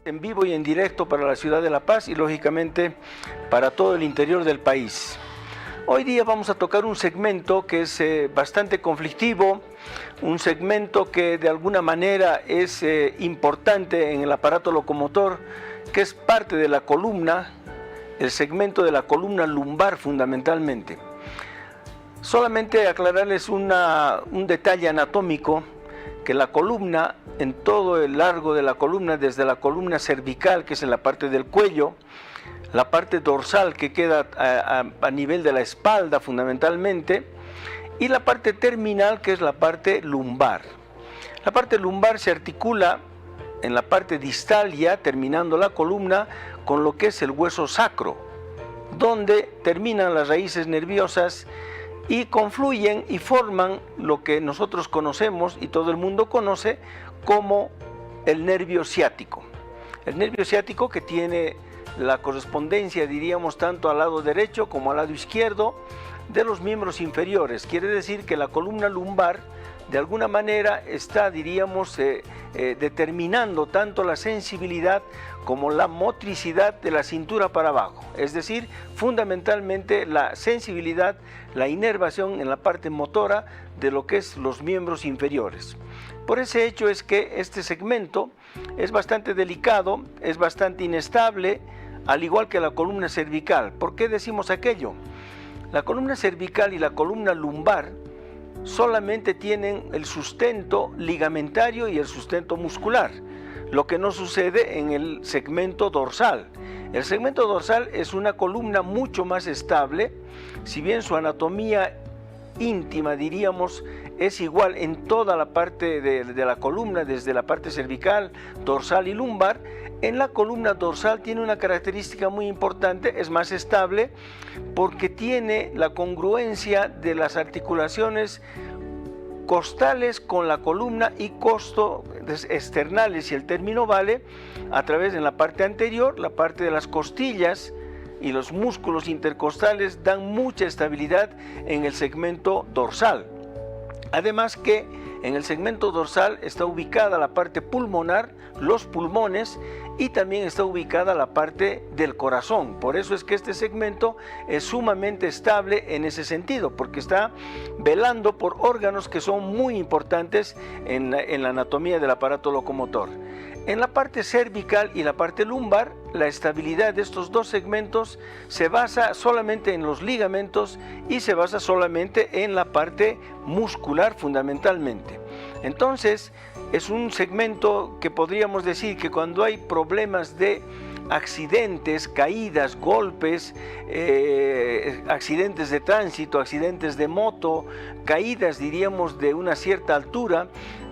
En vivo y en directo para la ciudad de La Paz y lógicamente para todo el interior del país. Hoy día vamos a tocar un segmento que es bastante conflictivo, un segmento que de alguna manera es importante en el aparato locomotor, que es parte de la columna, el segmento de la columna lumbar fundamentalmente. Solamente aclararles un detalle anatómico, que la columna, en todo el largo de la columna, desde la columna cervical, que es en la parte del cuello, la parte dorsal que queda a nivel de la espalda fundamentalmente, y la parte terminal, que es la parte lumbar. La parte lumbar se articula en la parte distal, ya terminando la columna, con lo que es el hueso sacro, donde terminan las raíces nerviosas y confluyen y forman lo que nosotros conocemos y todo el mundo conoce como el nervio ciático. El nervio ciático que tiene la correspondencia, diríamos, tanto al lado derecho como al lado izquierdo de los miembros inferiores. Quiere decir que la columna lumbar de alguna manera está, diríamos, determinando tanto la sensibilidad como la motricidad de la cintura para abajo. Es decir, fundamentalmente la sensibilidad, la inervación en la parte motora de lo que es los miembros inferiores. Por ese hecho es que este segmento es bastante delicado, es bastante inestable, al igual que la columna cervical. ¿Por qué decimos aquello? La columna cervical y la columna lumbar solamente tienen el sustento ligamentario y el sustento muscular, lo que no sucede en el segmento dorsal. El segmento dorsal es una columna mucho más estable, si bien su anatomía íntima, diríamos, es igual en toda la parte de la columna, desde la parte cervical, dorsal y lumbar. En la columna dorsal tiene una característica muy importante, es más estable, porque tiene la congruencia de las articulaciones costales con la columna y externales, si el término vale, a través de la parte anterior, la parte de las costillas y los músculos intercostales dan mucha estabilidad en el segmento dorsal. Además que en el segmento dorsal está ubicada la parte pulmonar, los pulmones, y también está ubicada la parte del corazón. Por eso es que este segmento es sumamente estable en ese sentido, porque está velando por órganos que son muy importantes en la anatomía del aparato locomotor. En la parte cervical y la parte lumbar, la estabilidad de estos dos segmentos se basa solamente en los ligamentos y se basa solamente en la parte muscular fundamentalmente. Entonces, es un segmento que podríamos decir que cuando hay problemas de accidentes, caídas, golpes, accidentes de tránsito, accidentes de moto, caídas, diríamos, de una cierta altura,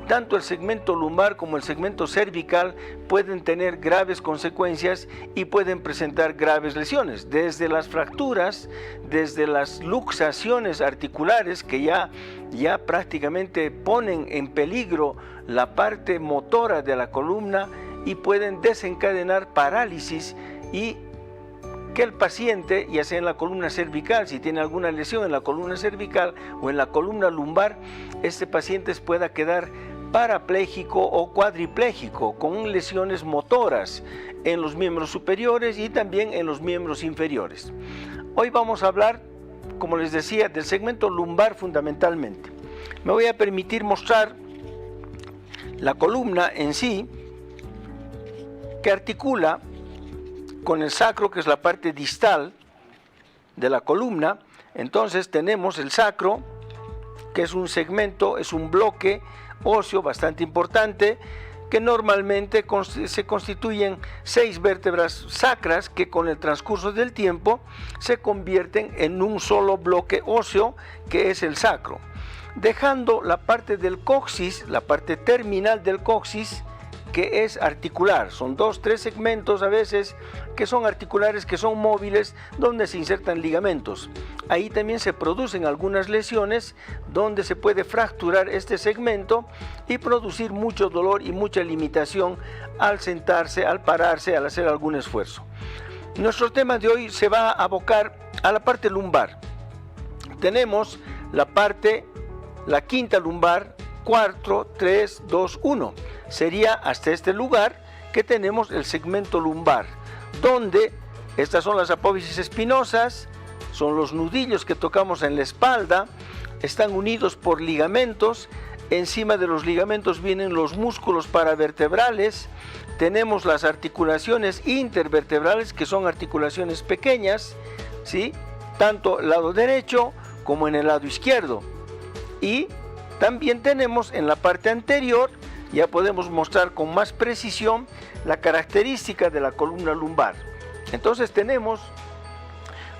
tanto el segmento lumbar como el segmento cervical pueden tener graves consecuencias y pueden presentar graves lesiones, desde las fracturas, desde las luxaciones articulares que ya prácticamente ponen en peligro la parte motora de la columna y pueden desencadenar parálisis y que el paciente, ya sea en la columna cervical, si tiene alguna lesión en la columna cervical o en la columna lumbar, este paciente pueda quedar parapléjico o cuadripléjico con lesiones motoras en los miembros superiores y también en los miembros inferiores. Hoy vamos a hablar, como les decía, del segmento lumbar fundamentalmente. Me voy a permitir mostrar la columna en sí, que articula con el sacro, que es la parte distal de la columna. Entonces tenemos el sacro, que es un segmento, es un bloque óseo bastante importante, que normalmente se constituyen 6 vértebras sacras que con el transcurso del tiempo se convierten en un solo bloque óseo, que es el sacro, dejando la parte del coxis, la parte terminal del coxis, que es articular. Son 2-3 segmentos a veces que son articulares, que son móviles, donde se insertan ligamentos. Ahí también se producen algunas lesiones donde se puede fracturar este segmento y producir mucho dolor y mucha limitación al sentarse, al pararse, al hacer algún esfuerzo. Nuestro tema de hoy se va a abocar a la parte lumbar. Tenemos la quinta lumbar, 4, 3, 2, 1. Sería hasta este lugar que tenemos el segmento lumbar, donde estas son las apófisis espinosas, son los nudillos que tocamos en la espalda, están unidos por ligamentos, encima de los ligamentos vienen los músculos paravertebrales, tenemos las articulaciones intervertebrales, que son articulaciones pequeñas, ¿sí? Tanto el lado derecho como en el lado izquierdo. Y también tenemos en la parte anterior, ya podemos mostrar con más precisión la característica de la columna lumbar. Entonces tenemos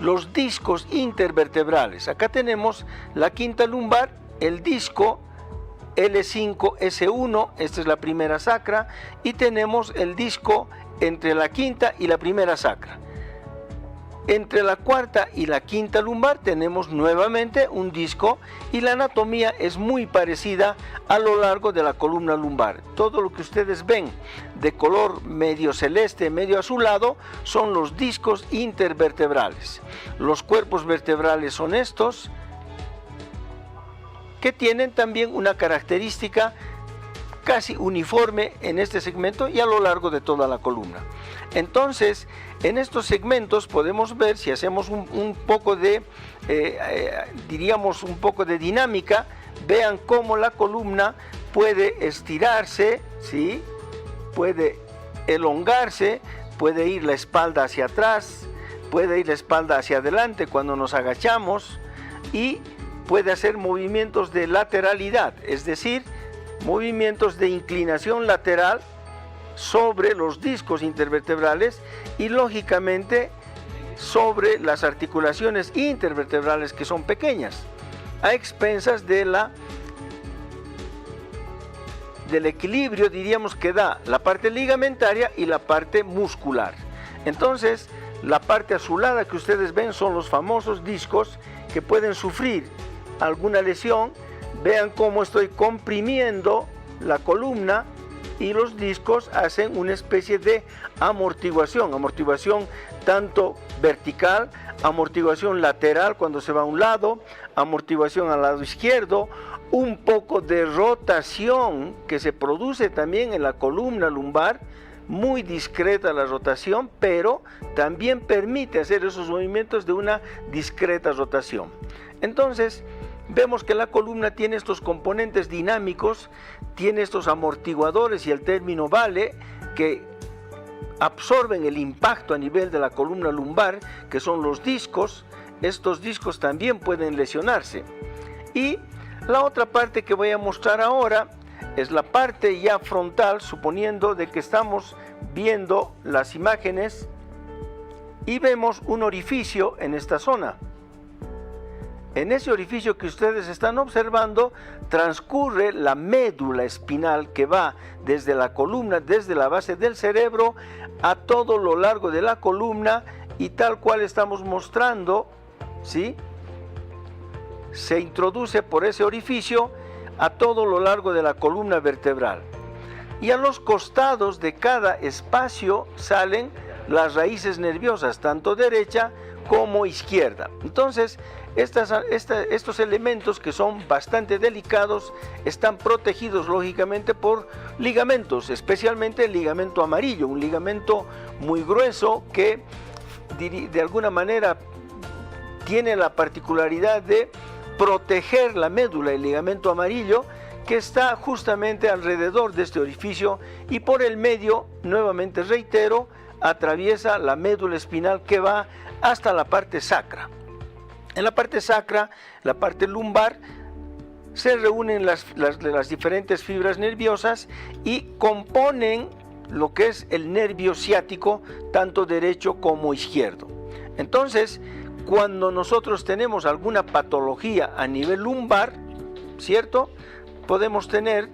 los discos intervertebrales. Acá tenemos la quinta lumbar, el disco L5S1, esta es la primera sacra, y tenemos el disco entre la quinta y la primera sacra. Entre la cuarta y la quinta lumbar tenemos nuevamente un disco, y la anatomía es muy parecida a lo largo de la columna lumbar. Todo lo que ustedes ven de color medio celeste, medio azulado, son los discos intervertebrales. Los cuerpos vertebrales son estos, que tienen también una característica casi uniforme en este segmento y a lo largo de toda la columna. Entonces, en estos segmentos podemos ver, si hacemos un poco de, diríamos un poco de dinámica, vean cómo la columna puede estirarse, ¿sí? Puede elongarse, puede ir la espalda hacia atrás, puede ir la espalda hacia adelante cuando nos agachamos, y puede hacer movimientos de lateralidad, es decir, movimientos de inclinación lateral sobre los discos intervertebrales y lógicamente sobre las articulaciones intervertebrales, que son pequeñas, a expensas de del equilibrio, diríamos, que da la parte ligamentaria y la parte muscular. Entonces, la parte azulada que ustedes ven son los famosos discos que pueden sufrir alguna lesión. Vean cómo estoy comprimiendo la columna y los discos hacen una especie de amortiguación tanto vertical, amortiguación lateral cuando se va a un lado, amortiguación al lado izquierdo, un poco de rotación que se produce también en la columna lumbar, muy discreta la rotación, pero también permite hacer esos movimientos de una discreta rotación. Entonces, vemos que la columna tiene estos componentes dinámicos, tiene estos amortiguadores y el término vale, que absorben el impacto a nivel de la columna lumbar, que son los discos. Estos discos también pueden lesionarse. Y la otra parte que voy a mostrar ahora es la parte ya frontal, suponiendo de que estamos viendo las imágenes y vemos un orificio en esta zona. En ese orificio que ustedes están observando transcurre la médula espinal, que va desde la columna, desde la base del cerebro a todo lo largo de la columna, y tal cual estamos mostrando, ¿sí? Se introduce por ese orificio a todo lo largo de la columna vertebral. Y a los costados de cada espacio salen las raíces nerviosas, tanto derecha como izquierda. Entonces, estos elementos, que son bastante delicados, están protegidos lógicamente por ligamentos, especialmente el ligamento amarillo, un ligamento muy grueso que de alguna manera tiene la particularidad de proteger la médula, el ligamento amarillo, que está justamente alrededor de este orificio, y por el medio, nuevamente reitero, atraviesa la médula espinal que va hasta la parte sacra. En la parte sacra, la parte lumbar, se reúnen las diferentes fibras nerviosas y componen lo que es el nervio ciático, tanto derecho como izquierdo. Entonces, cuando nosotros tenemos alguna patología a nivel lumbar, ¿cierto?, podemos tener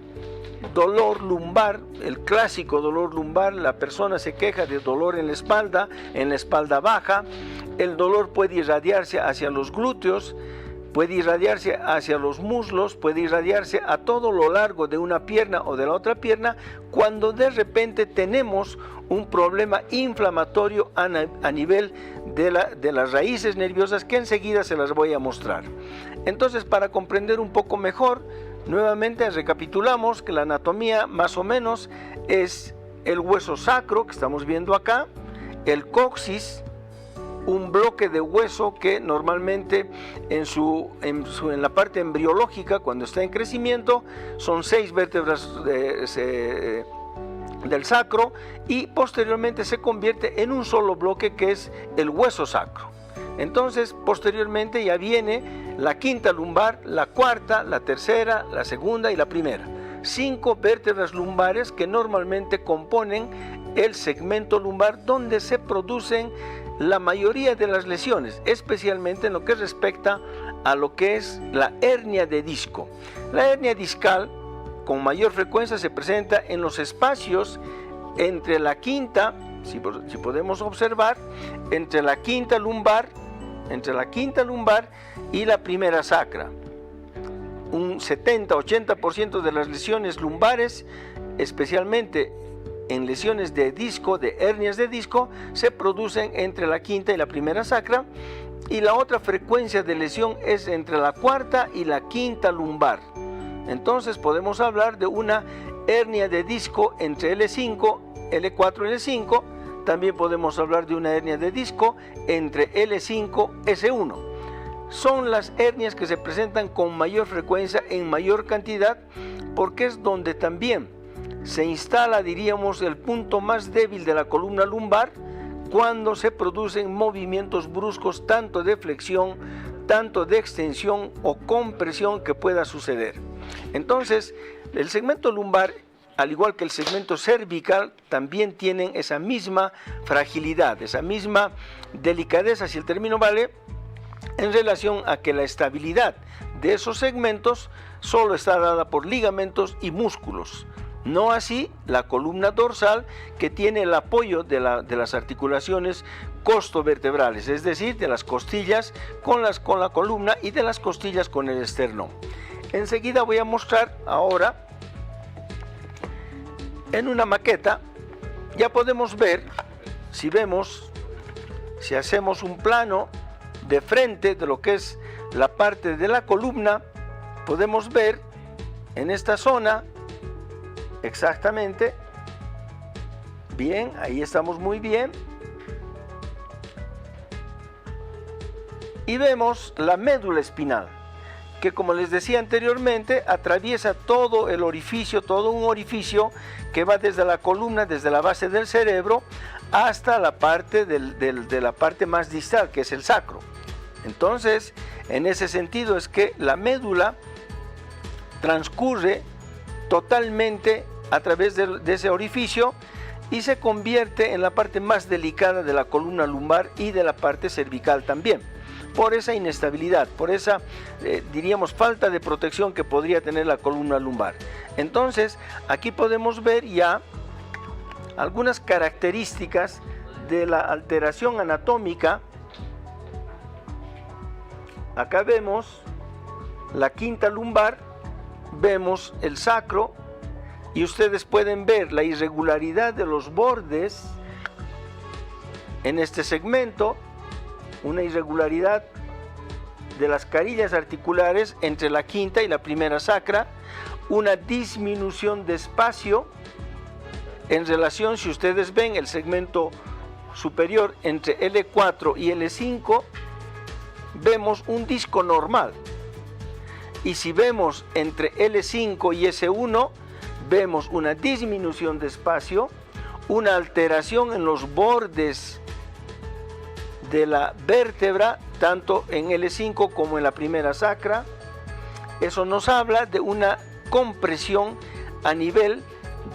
dolor lumbar, el clásico dolor lumbar. La persona se queja de dolor en la espalda baja. El dolor puede irradiarse hacia los glúteos, puede irradiarse hacia los muslos, puede irradiarse a todo lo largo de una pierna o de la otra pierna, cuando de repente tenemos un problema inflamatorio a nivel de las raíces nerviosas, que enseguida se las voy a mostrar. Entonces, para comprender un poco mejor, nuevamente recapitulamos que la anatomía más o menos es el hueso sacro que estamos viendo acá, el coxis, un bloque de hueso que normalmente en la parte embriológica, cuando está en crecimiento, son 6 vértebras del sacro, y posteriormente se convierte en un solo bloque que es el hueso sacro. Entonces posteriormente ya viene la quinta lumbar, la cuarta, la tercera, la segunda y la primera. 5 vértebras lumbares que normalmente componen el segmento lumbar, donde se producen la mayoría de las lesiones, especialmente en lo que respecta a lo que es la hernia de disco. La hernia discal con mayor frecuencia se presenta en los espacios entre la quinta, si podemos observar, entre la quinta lumbar y la primera sacra. Un 70-80% de las lesiones lumbares, especialmente en lesiones de disco, de hernias de disco, se producen entre la quinta y la primera sacra, y la otra frecuencia de lesión es entre la cuarta y la quinta lumbar. Entonces podemos hablar de una hernia de disco entre L5, L4 y L5. También podemos hablar de una hernia de disco entre L5 y S1. Son las hernias que se presentan con mayor frecuencia, en mayor cantidad, porque es donde también se instala, diríamos, el punto más débil de la columna lumbar, cuando se producen movimientos bruscos, tanto de flexión, tanto de extensión o compresión que pueda suceder. Entonces, el segmento lumbar, al igual que el segmento cervical, también tienen esa misma fragilidad, esa misma delicadeza, si el término vale, en relación a que la estabilidad de esos segmentos solo está dada por ligamentos y músculos. No así la columna dorsal, que tiene el apoyo de las articulaciones costovertebrales, es decir, de las costillas con la columna y de las costillas con el esternón. Enseguida voy a mostrar ahora en una maqueta. Ya podemos ver, si hacemos un plano de frente de lo que es la parte de la columna, podemos ver en esta zona exactamente, bien, ahí estamos muy bien, y vemos la médula espinal, que, como les decía anteriormente, atraviesa todo el orificio, todo un orificio que va desde la columna, desde la base del cerebro, hasta la parte de la parte más distal, que es el sacro. Entonces, en ese sentido es que la médula transcurre totalmente a través de ese orificio y se convierte en la parte más delicada de la columna lumbar y de la parte cervical también, por esa inestabilidad, por esa, diríamos, falta de protección que podría tener la columna lumbar. Entonces, aquí podemos ver ya algunas características de la alteración anatómica. Acá vemos la quinta lumbar, vemos el sacro, y ustedes pueden ver la irregularidad de los bordes en este segmento, una irregularidad de las carillas articulares entre la quinta y la primera sacra, una disminución de espacio en relación, si ustedes ven el segmento superior entre L4 y L5, vemos un disco normal, y si vemos entre L5 y S1, vemos una disminución de espacio, una alteración en los bordes de la vértebra, tanto en L5 como en la primera sacra. Eso nos habla de una compresión a nivel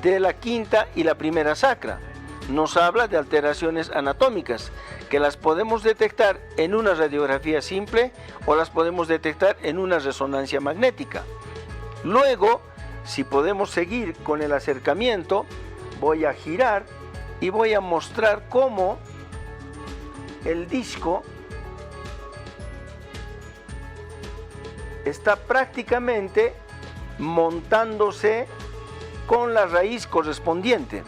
de la quinta y la primera sacra. Nos habla de alteraciones anatómicas, que las podemos detectar en una radiografía simple o las podemos detectar en una resonancia magnética. Luego, si podemos seguir con el acercamiento, voy a girar y voy a mostrar cómo el disco está prácticamente montándose con la raíz correspondiente.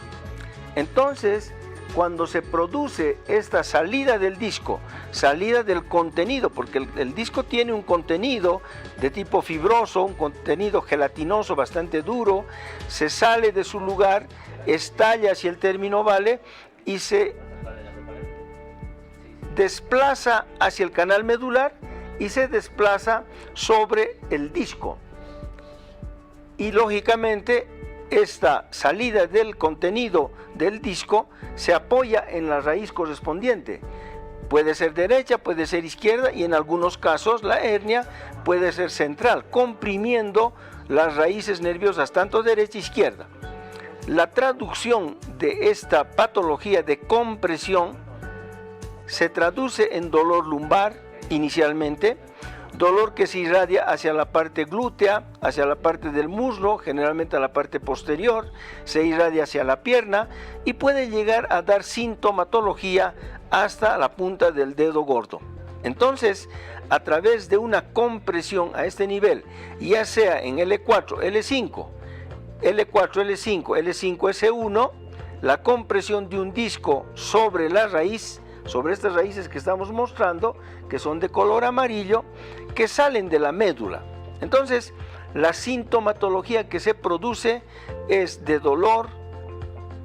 Entonces, cuando se produce esta salida del disco, salida del contenido, porque el disco tiene un contenido de tipo fibroso, un contenido gelatinoso bastante duro, se sale de su lugar, estalla hacia el término vale y se desplaza hacia el canal medular y se desplaza sobre el disco. Y lógicamente esta salida del contenido del disco se apoya en la raíz correspondiente. Puede ser derecha, puede ser izquierda y en algunos casos la hernia puede ser central, comprimiendo las raíces nerviosas tanto derecha e izquierda. La traducción de esta patología de compresión se traduce en dolor lumbar inicialmente, dolor que se irradia hacia la parte glútea, hacia la parte del muslo, generalmente a la parte posterior, se irradia hacia la pierna y puede llegar a dar sintomatología hasta la punta del dedo gordo. Entonces, a través de una compresión a este nivel, ya sea en L4, L5, L4, L5, L5, S1, la compresión de un disco sobre la raíz, sobre estas raíces que estamos mostrando, que son de color amarillo, que salen de la médula. Entonces, la sintomatología que se produce es de dolor.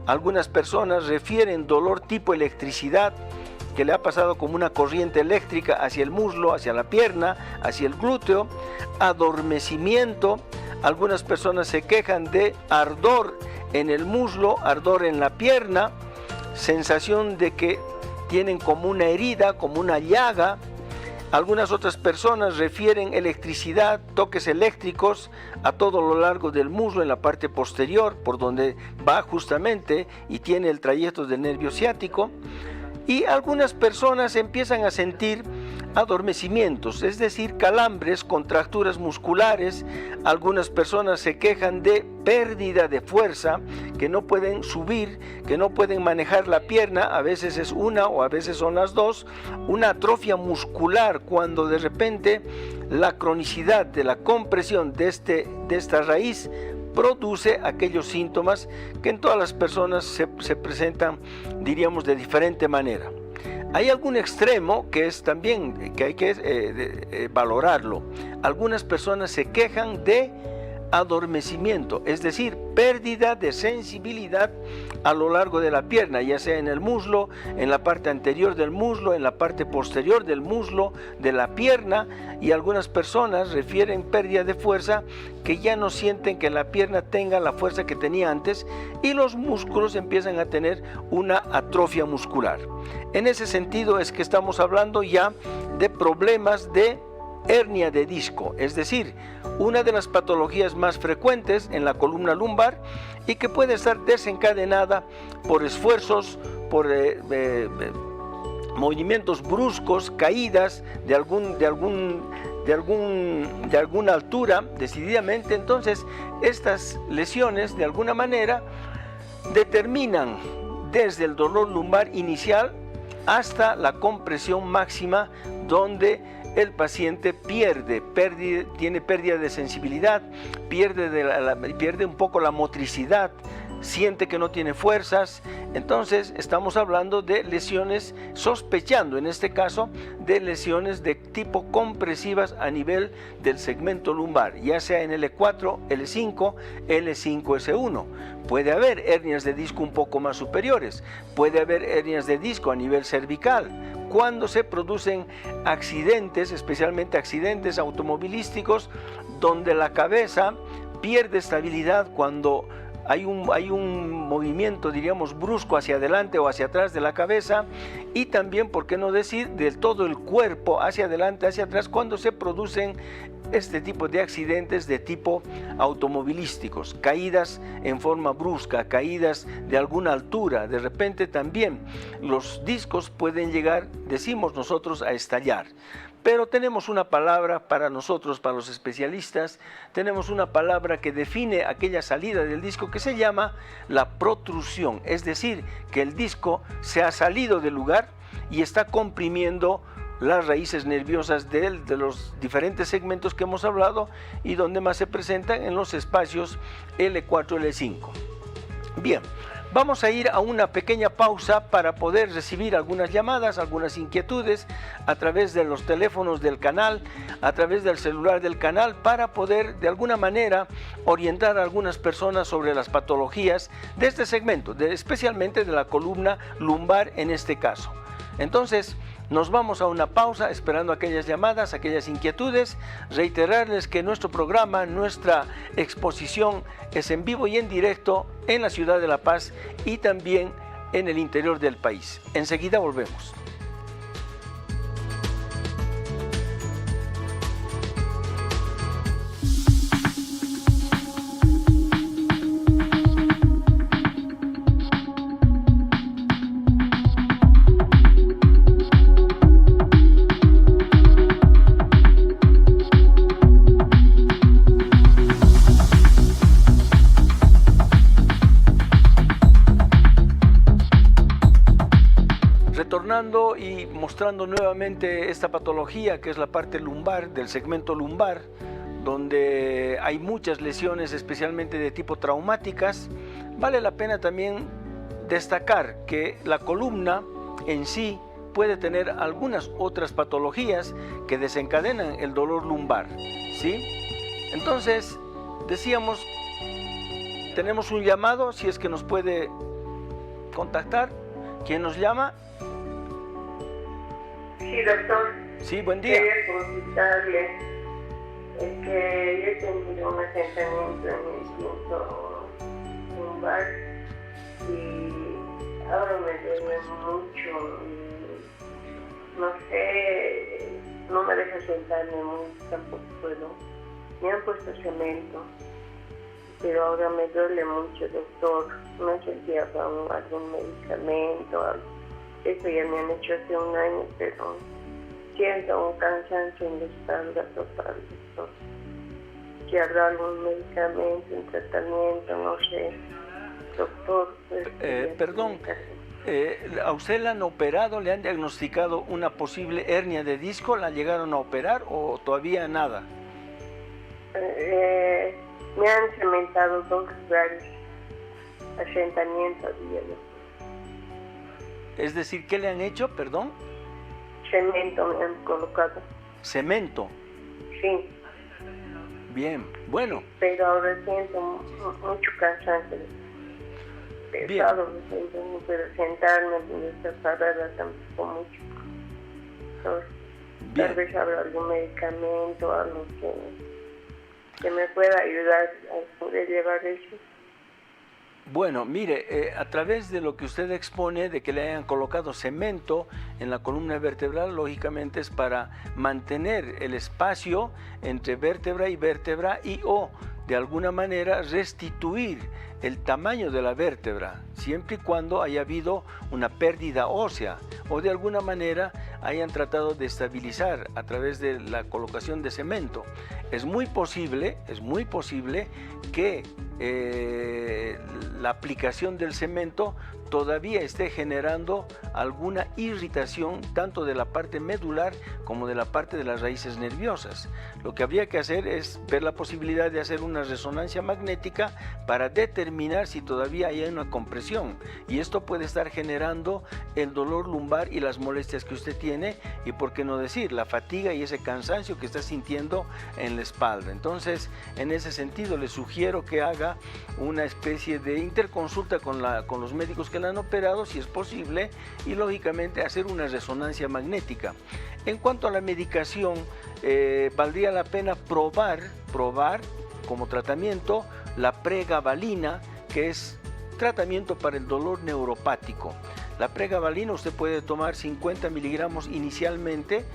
Algunas personas refieren dolor tipo electricidad, que le ha pasado como una corriente eléctrica hacia el muslo, hacia la pierna, hacia el glúteo, adormecimiento. Algunas personas se quejan de ardor en el muslo, ardor en la pierna, sensación de que tienen como una herida, como una llaga. Algunas otras personas refieren electricidad, toques eléctricos a todo lo largo del muslo, en la parte posterior, por donde va justamente y tiene el trayecto del nervio ciático. Y algunas personas empiezan a sentir adormecimientos, es decir, calambres, contracturas musculares. Algunas personas se quejan de pérdida de fuerza, que no pueden subir, que no pueden manejar la pierna, a veces es una o a veces son las dos, una atrofia muscular cuando de repente la cronicidad de la compresión de esta raíz produce aquellos síntomas que en todas las personas se presentan, diríamos, de diferente manera. Hay algún extremo que es también que hay que valorarlo. Algunas personas se quejan de adormecimiento, es decir, pérdida de sensibilidad a lo largo de la pierna, ya sea en el muslo, en la parte anterior del muslo, en la parte posterior del muslo, de la pierna, y algunas personas refieren pérdida de fuerza, que ya no sienten que la pierna tenga la fuerza que tenía antes y los músculos empiezan a tener una atrofia muscular. En ese sentido es que estamos hablando ya de problemas de hernia de disco, es decir, una de las patologías más frecuentes en la columna lumbar y que puede estar desencadenada por esfuerzos, por movimientos bruscos, caídas de alguna altura decididamente. Entonces, estas lesiones de alguna manera determinan desde el dolor lumbar inicial hasta la compresión máxima, donde el paciente tiene pérdida de sensibilidad, pierde un poco la motricidad, siente que no tiene fuerzas. Entonces estamos hablando de lesiones, sospechando en este caso de lesiones de tipo compresivas a nivel del segmento lumbar, ya sea en L4, L5, L5, S1. Puede haber hernias de disco un poco más superiores, puede haber hernias de disco a nivel cervical, cuando se producen accidentes, especialmente accidentes automovilísticos, donde la cabeza pierde estabilidad cuando hay un movimiento, diríamos, brusco hacia adelante o hacia atrás de la cabeza, y también, por qué no decir, del todo el cuerpo hacia adelante, hacia atrás, cuando se producen este tipo de accidentes de tipo automovilísticos, caídas en forma brusca, caídas de alguna altura. De repente también los discos pueden llegar, decimos nosotros, a estallar. Pero tenemos una palabra para nosotros, para los especialistas, tenemos una palabra que define aquella salida del disco que se llama la protrusión, es decir, que el disco se ha salido del lugar y está comprimiendo las raíces nerviosas de los diferentes segmentos que hemos hablado y donde más se presentan en los espacios L4, L5. Bien, Vamos a ir a una pequeña pausa para poder recibir algunas llamadas, algunas inquietudes a través de los teléfonos del canal, a través del celular del canal, para poder de alguna manera orientar a algunas personas sobre las patologías de este segmento, especialmente de la columna lumbar en este caso. Entonces, nos vamos a una pausa esperando aquellas llamadas, aquellas inquietudes. Reiterarles que nuestro programa, nuestra exposición es en vivo y en directo en la ciudad de La Paz y también en el interior del país. Enseguida volvemos. Retornando y mostrando nuevamente esta patología que es la parte lumbar, del segmento lumbar, donde hay muchas lesiones especialmente de tipo traumáticas, vale la pena también destacar que la columna en sí puede tener algunas otras patologías que desencadenan el dolor lumbar, ¿sí? Entonces, decíamos, tenemos un llamado, si es que nos puede contactar. ¿Quién nos llama? Sí, doctor. Sí, buen día. Quería consultarle que yo he tenido un asentamiento en el punto lumbar y ahora me duele mucho y no sé, no me deja sentarme mucho, tampoco puedo. Me han puesto cemento, pero ahora me duele mucho, doctor. No sé si hago algún medicamento, algo. Eso ya me han hecho hace un año, pero siento un cansancio en la espalda total, doctor. Si habrá algún medicamento, un tratamiento, no sé, doctor. Perdón, ¿a usted la han operado, le han diagnosticado una posible hernia de disco? ¿La llegaron a operar o todavía nada? Me han cementado 2 lugares, asentamiento, digamos. Es decir, ¿qué le han hecho, perdón? Cemento me han colocado. ¿Cemento? Sí. Bien, bueno. Pero ahora siento mucho cansancio. Pesado, me siento, no puedo sentarme, ni estar parada tampoco mucho. Entonces, tal vez habrá algún medicamento, algo que me pueda ayudar a poder llevar eso. Bueno, mire, a través de lo que usted expone, de que le hayan colocado cemento en la columna vertebral, lógicamente es para mantener el espacio entre vértebra y o de alguna manera restituir el tamaño de la vértebra, siempre y cuando haya habido una pérdida ósea o de alguna manera hayan tratado de estabilizar a través de la colocación de cemento. Es muy posible que la aplicación del cemento todavía esté generando alguna irritación tanto de la parte medular como de la parte de las raíces nerviosas. Lo que habría que hacer es ver la posibilidad de hacer una resonancia magnética para determinar si todavía hay una compresión, y esto puede estar generando el dolor lumbar y las molestias que usted tiene, y por qué no decir la fatiga y ese cansancio que está sintiendo en la espalda. Entonces, en ese sentido le sugiero que haga una especie de interconsulta con los médicos que la han operado, si es posible, y lógicamente hacer una resonancia magnética. En cuanto a la medicación, valdría la pena probar como tratamiento la pregabalina, que es tratamiento para el dolor neuropático. La pregabalina usted puede tomar 50 miligramos inicialmente,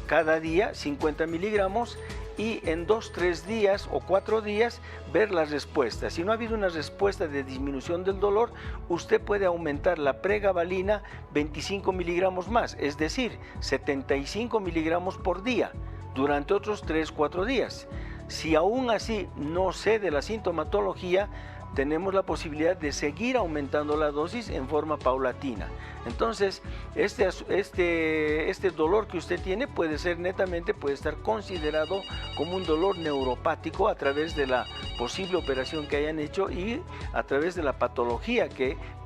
cada día 50 miligramos, y en 2, 3 días o 4 días ver las respuestas. Si no ha habido una respuesta de disminución del dolor, usted puede aumentar la pregabalina 25 miligramos más, es decir, 75 miligramos por día durante otros 3, 4 días. Si aún así no cede la sintomatología, tenemos la posibilidad de seguir aumentando la dosis en forma paulatina. Entonces, este dolor que usted tiene puede ser netamente, puede estar considerado como un dolor neuropático a través de la posible operación que hayan hecho y a través de la patología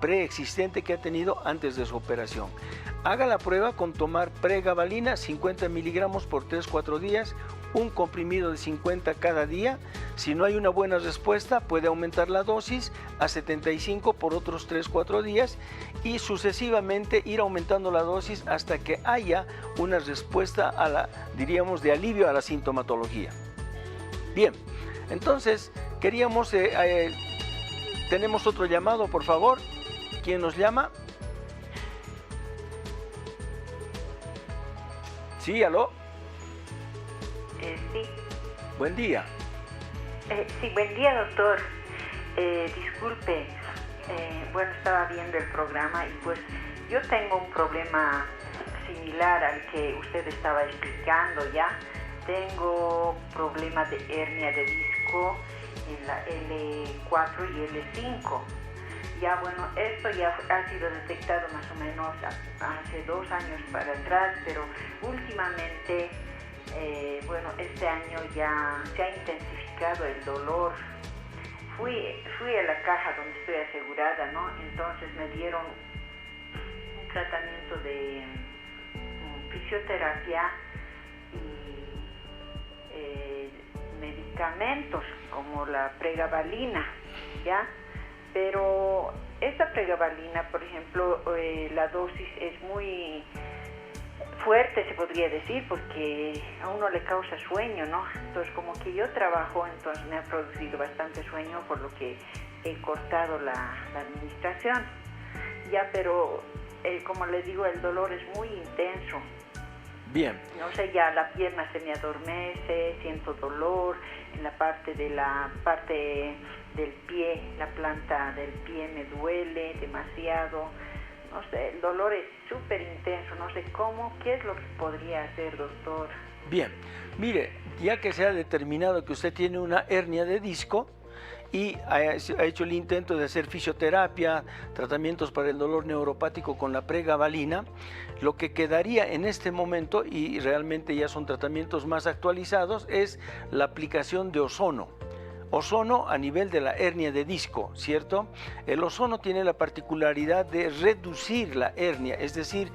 preexistente que ha tenido antes de su operación. Haga la prueba con tomar pregabalina 50 miligramos por 3-4 días, un comprimido de 50 cada día. Si no hay una buena respuesta, puede aumentar la dosis a 75 por otros 3-4 días y sucesivamente ir aumentando la dosis hasta que haya una respuesta diríamos, de alivio a la sintomatología. Bien, entonces queríamos, tenemos otro llamado, por favor. ¿Quién nos llama? Sí, aló. Sí. Buen día. Sí, buen día, doctor. Disculpe, bueno, estaba viendo el programa y pues yo tengo un problema similar al que usted estaba explicando ya. Tengo problemas de hernia de disco en la L4 y L5. Ya, bueno, esto ya ha sido detectado más o menos hace 2 años para atrás, pero últimamente, bueno, este año ya se ha intensificado el dolor. Fui a la caja donde estoy asegurada, ¿no? Entonces me dieron un tratamiento de fisioterapia y medicamentos como la pregabalina, ¿ya? Pero esta pregabalina, por ejemplo, la dosis es muy fuerte, se podría decir, porque a uno le causa sueño, ¿no? Entonces, como que yo trabajo, entonces me ha producido bastante sueño, por lo que he cortado la administración. Ya, pero como les digo, el dolor es muy intenso. Bien. No sé, ya la pierna se me adormece, siento dolor en la parte del pie, la planta del pie me duele demasiado. No sé, el dolor es súper intenso, no sé qué es lo que podría hacer, doctor. Bien, mire, ya que se ha determinado que usted tiene una hernia de disco y ha hecho el intento de hacer fisioterapia, tratamientos para el dolor neuropático con la pregabalina, lo que quedaría en este momento, y realmente ya son tratamientos más actualizados, es la aplicación de ozono. Ozono a nivel de la hernia de disco, ¿cierto? El ozono tiene la particularidad de reducir la hernia, es decir,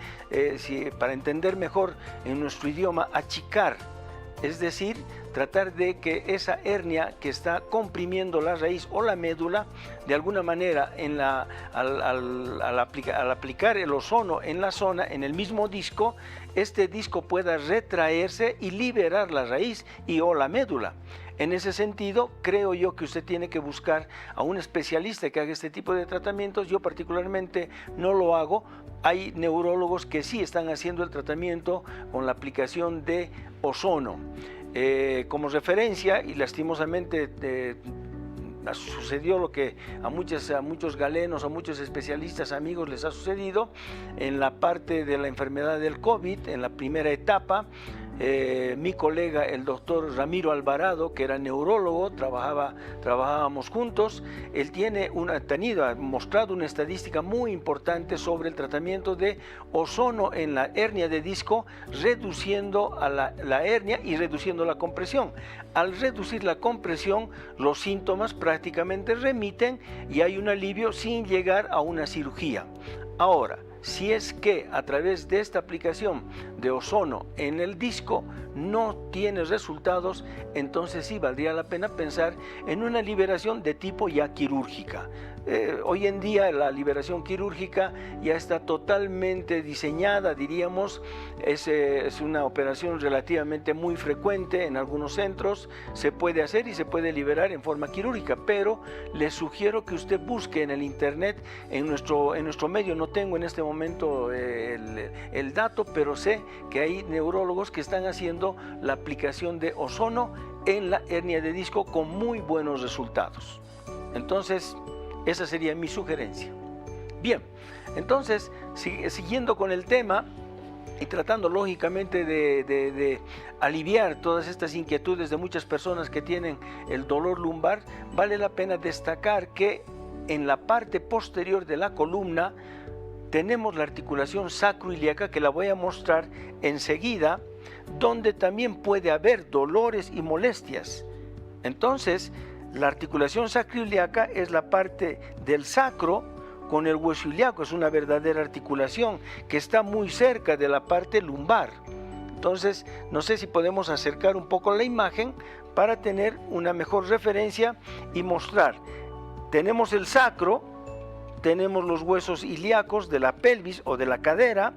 para entender mejor en nuestro idioma, achicar, es decir, tratar de que esa hernia que está comprimiendo la raíz o la médula, de alguna manera, al aplicar el ozono en la zona, en el mismo disco, este disco pueda retraerse y liberar la raíz o la médula. En ese sentido, creo yo que usted tiene que buscar a un especialista que haga este tipo de tratamientos. Yo particularmente no lo hago. Hay neurólogos que sí están haciendo el tratamiento con la aplicación de ozono. Como referencia, y lastimosamente sucedió lo que a muchos galenos, a muchos especialistas, amigos les ha sucedido en la parte de la enfermedad del COVID, en la primera etapa. Mi colega, el doctor Ramiro Alvarado, que era neurólogo, trabajábamos juntos. Él ha mostrado una estadística muy importante sobre el tratamiento de ozono en la hernia de disco, reduciendo a la hernia y reduciendo la compresión. Al reducir la compresión, los síntomas prácticamente remiten y hay un alivio sin llegar a una cirugía. Ahora, si es que a través de esta aplicación de ozono en el disco no tiene resultados, entonces sí valdría la pena pensar en una liberación de tipo ya quirúrgica. Hoy en día la liberación quirúrgica ya está totalmente diseñada, diríamos, es una operación relativamente muy frecuente en algunos centros, se puede hacer y se puede liberar en forma quirúrgica, pero les sugiero que usted busque en el internet, en nuestro medio, no tengo en este momento el dato, pero sé que hay neurólogos que están haciendo la aplicación de ozono en la hernia de disco con muy buenos resultados. Entonces, esa sería mi sugerencia. Bien, entonces, siguiendo con el tema, y tratando lógicamente de aliviar todas estas inquietudes de muchas personas que tienen el dolor lumbar, vale la pena destacar que en la parte posterior de la columna tenemos la articulación sacroiliaca, que la voy a mostrar enseguida, donde también puede haber dolores y molestias. Entonces, la articulación sacroiliaca es la parte del sacro con el hueso ilíaco, es una verdadera articulación que está muy cerca de la parte lumbar. Entonces, no sé si podemos acercar un poco la imagen para tener una mejor referencia y mostrar. Tenemos el sacro, tenemos los huesos ilíacos de la pelvis o de la cadera,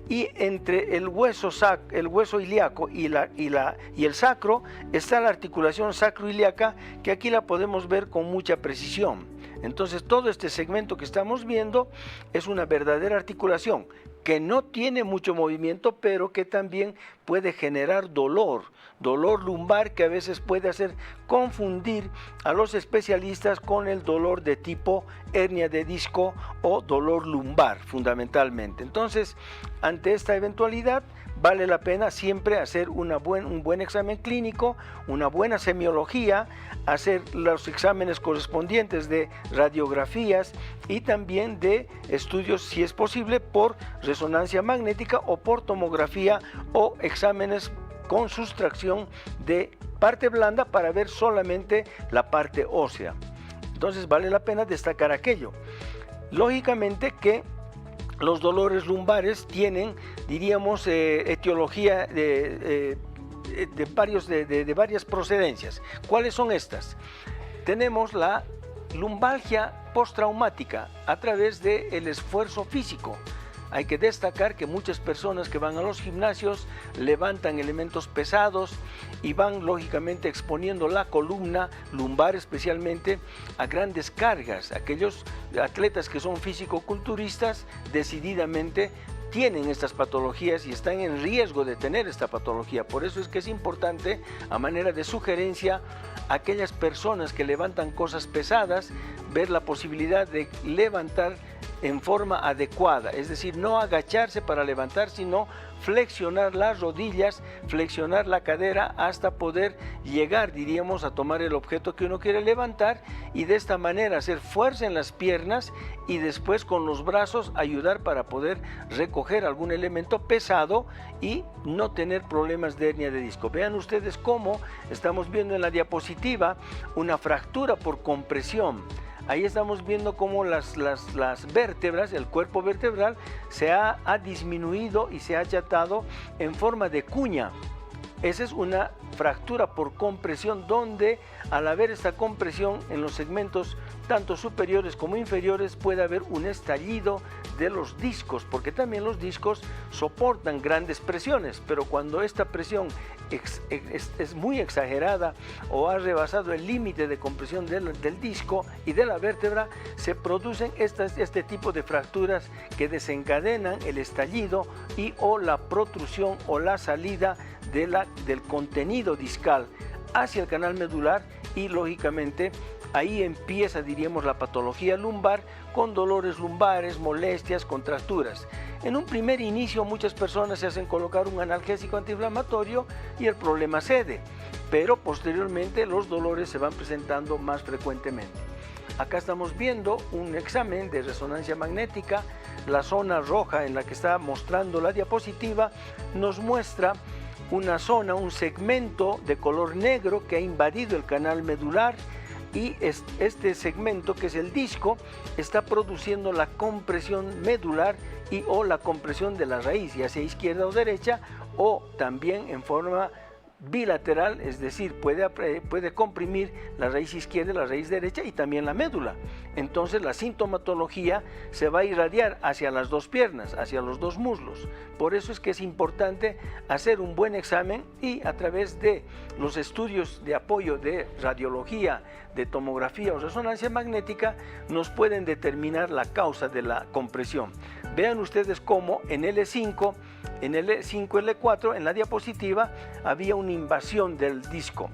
y entre el hueso ilíaco y el sacro está la articulación sacroiliaca, que aquí la podemos ver con mucha precisión. Entonces todo este segmento que estamos viendo es una verdadera articulación que no tiene mucho movimiento, pero que también puede generar dolor lumbar, que a veces puede hacer confundir a los especialistas con el dolor de tipo hernia de disco o dolor lumbar fundamentalmente. Entonces, ante esta eventualidad, vale la pena siempre hacer un buen examen clínico, una buena semiología, hacer los exámenes correspondientes de radiografías y también de estudios, si es posible, por resonancia magnética o por tomografía, o exámenes con sustracción de parte blanda para ver solamente la parte ósea. Entonces vale la pena destacar aquello. Lógicamente que los dolores lumbares tienen, diríamos, etiología de varias procedencias. ¿Cuáles son estas? Tenemos la lumbalgia postraumática a través del esfuerzo físico. Hay que destacar que muchas personas que van a los gimnasios levantan elementos pesados y van lógicamente exponiendo la columna lumbar especialmente a grandes cargas. Aquellos atletas que son físico-culturistas decididamente tienen estas patologías y están en riesgo de tener esta patología. Por eso es que es importante, a manera de sugerencia, aquellas personas que levantan cosas pesadas, ver la posibilidad de levantar en forma adecuada, es decir, no agacharse para levantar, sino flexionar las rodillas, flexionar la cadera hasta poder llegar, diríamos, a tomar el objeto que uno quiere levantar, y de esta manera hacer fuerza en las piernas y después con los brazos ayudar para poder recoger algún elemento pesado y no tener problemas de hernia de disco. Vean ustedes cómo estamos viendo en la diapositiva una fractura por compresión. Ahí estamos viendo cómo las vértebras, el cuerpo vertebral, se ha disminuido y se ha achatado en forma de cuña. Esa es una fractura por compresión, donde al haber esta compresión en los segmentos tanto superiores como inferiores puede haber un estallido de los discos, porque también los discos soportan grandes presiones, pero cuando esta presión es muy exagerada o ha rebasado el límite de compresión del disco y de la vértebra, se producen este tipo de fracturas que desencadenan el estallido y o la protrusión o la salida del contenido discal hacia el canal medular, y lógicamente ahí empieza, diríamos, la patología lumbar con dolores lumbares, molestias, contracturas. En un primer inicio muchas personas se hacen colocar un analgésico antiinflamatorio y el problema cede, pero posteriormente los dolores se van presentando más frecuentemente. Acá estamos viendo un examen de resonancia magnética. La zona roja en la que está mostrando la diapositiva nos muestra una zona, un segmento de color negro que ha invadido el canal medular, y este segmento, que es el disco, está produciendo la compresión medular y o la compresión de la raíz, ya sea izquierda o derecha, o también en forma bilateral, es decir, puede comprimir la raíz izquierda y la raíz derecha y también la médula. Entonces la sintomatología se va a irradiar hacia las dos piernas, hacia los dos muslos. Por eso es que es importante hacer un buen examen, y a través de los estudios de apoyo de radiología, de tomografía o resonancia magnética, nos pueden determinar la causa de la compresión. Vean ustedes cómo en L5, L4, en la diapositiva, había una invasión del disco.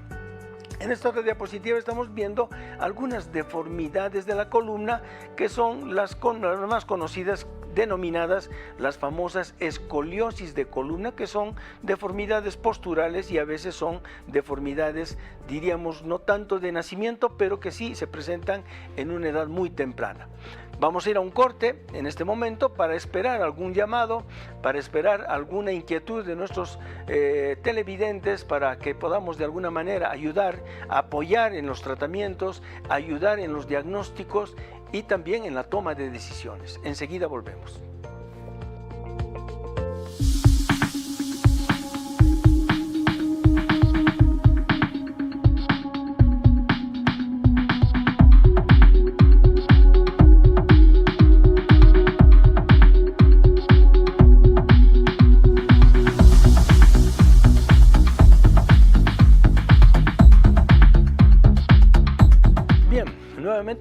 En esta otra diapositiva estamos viendo algunas deformidades de la columna, que son las más conocidas denominadas las famosas escoliosis de columna, que son deformidades posturales y a veces son deformidades, diríamos, no tanto de nacimiento, pero que sí se presentan en una edad muy temprana. Vamos a ir a un corte en este momento para esperar algún llamado, para esperar alguna inquietud de nuestros televidentes, para que podamos de alguna manera ayudar, apoyar en los tratamientos, ayudar en los diagnósticos y también en la toma de decisiones. Enseguida volvemos.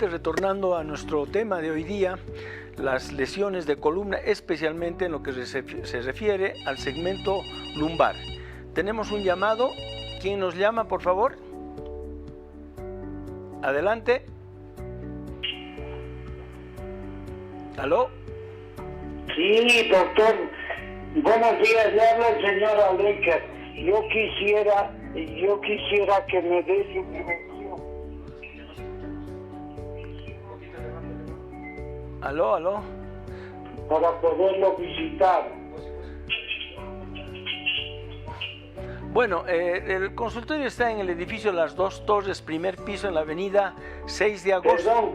Retornando a nuestro tema de hoy día, las lesiones de columna, especialmente en lo que se refiere al segmento lumbar. Tenemos un llamado. ¿Quién nos llama, por favor? Adelante. ¿Aló? Sí, doctor. Buenos días, le habla el señor Aleca. Yo quisiera que me dé su dirección. Aló. Para poderlo visitar. Bueno, el consultorio está en el edificio Las Dos Torres, primer piso, en la avenida 6 de agosto. Perdón.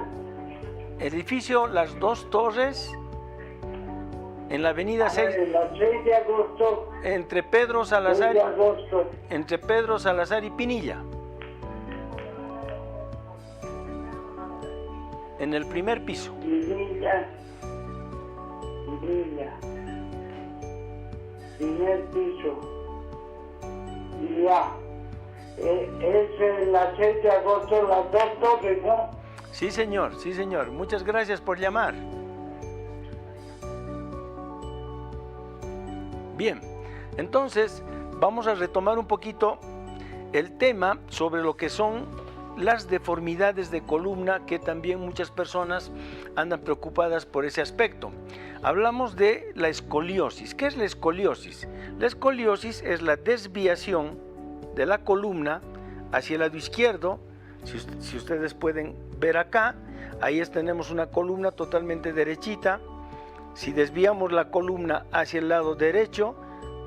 Edificio Las Dos Torres, en la avenida 6 de agosto. Entre Pedro Salazar, 6 de agosto. entre Pedro Salazar y Pinilla. En el primer piso. Pinilla. Primer piso. Ya. Es la 6 de agosto, las 2 torres, ¿no? Sí, señor. Muchas gracias por llamar. Bien, entonces vamos a retomar un poquito el tema sobre lo que son las deformidades de columna, que también muchas personas andan preocupadas por ese aspecto. Hablamos de la escoliosis. ¿Qué es la escoliosis? La escoliosis es la desviación de la columna hacia el lado izquierdo. Si ustedes pueden ver acá, ahí tenemos una columna totalmente derechita. Si desviamos la columna hacia el lado derecho,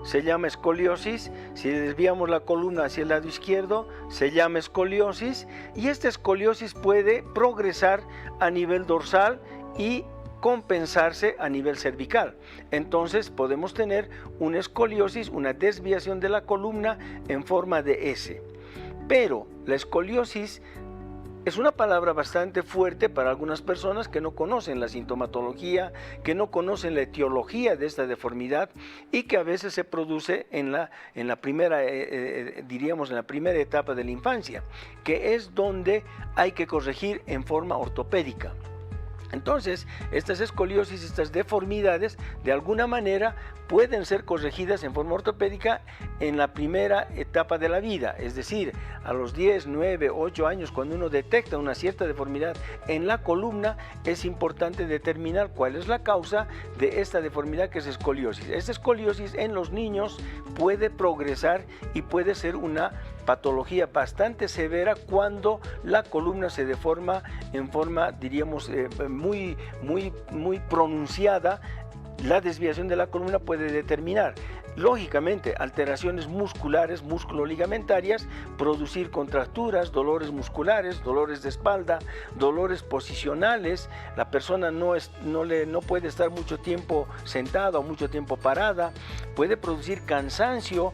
se llama escoliosis. Si desviamos la columna hacia el lado izquierdo, se llama escoliosis. Y esta escoliosis puede progresar a nivel dorsal y compensarse a nivel cervical. Entonces podemos tener una escoliosis, una desviación de la columna en forma de S. Pero la escoliosis es una palabra bastante fuerte para algunas personas que no conocen la sintomatología, que no conocen la etiología de esta deformidad y que a veces se produce en la primera, diríamos, en la primera etapa de la infancia, que es donde hay que corregir en forma ortopédica. Entonces, estas escoliosis, estas deformidades, de alguna manera pueden ser corregidas en forma ortopédica en la primera etapa de la vida, es decir, a los 10, 9, 8 años, cuando uno detecta una cierta deformidad en la columna, es importante determinar cuál es la causa de esta deformidad, que es escoliosis. Esta escoliosis en los niños puede progresar y puede ser una patología bastante severa cuando la columna se deforma en forma, diríamos, muy pronunciada. La desviación de la columna puede determinar, lógicamente, alteraciones musculares, musculoligamentarias, producir contracturas, dolores musculares, dolores de espalda, dolores posicionales. La persona no puede estar mucho tiempo sentada o mucho tiempo parada. Puede producir cansancio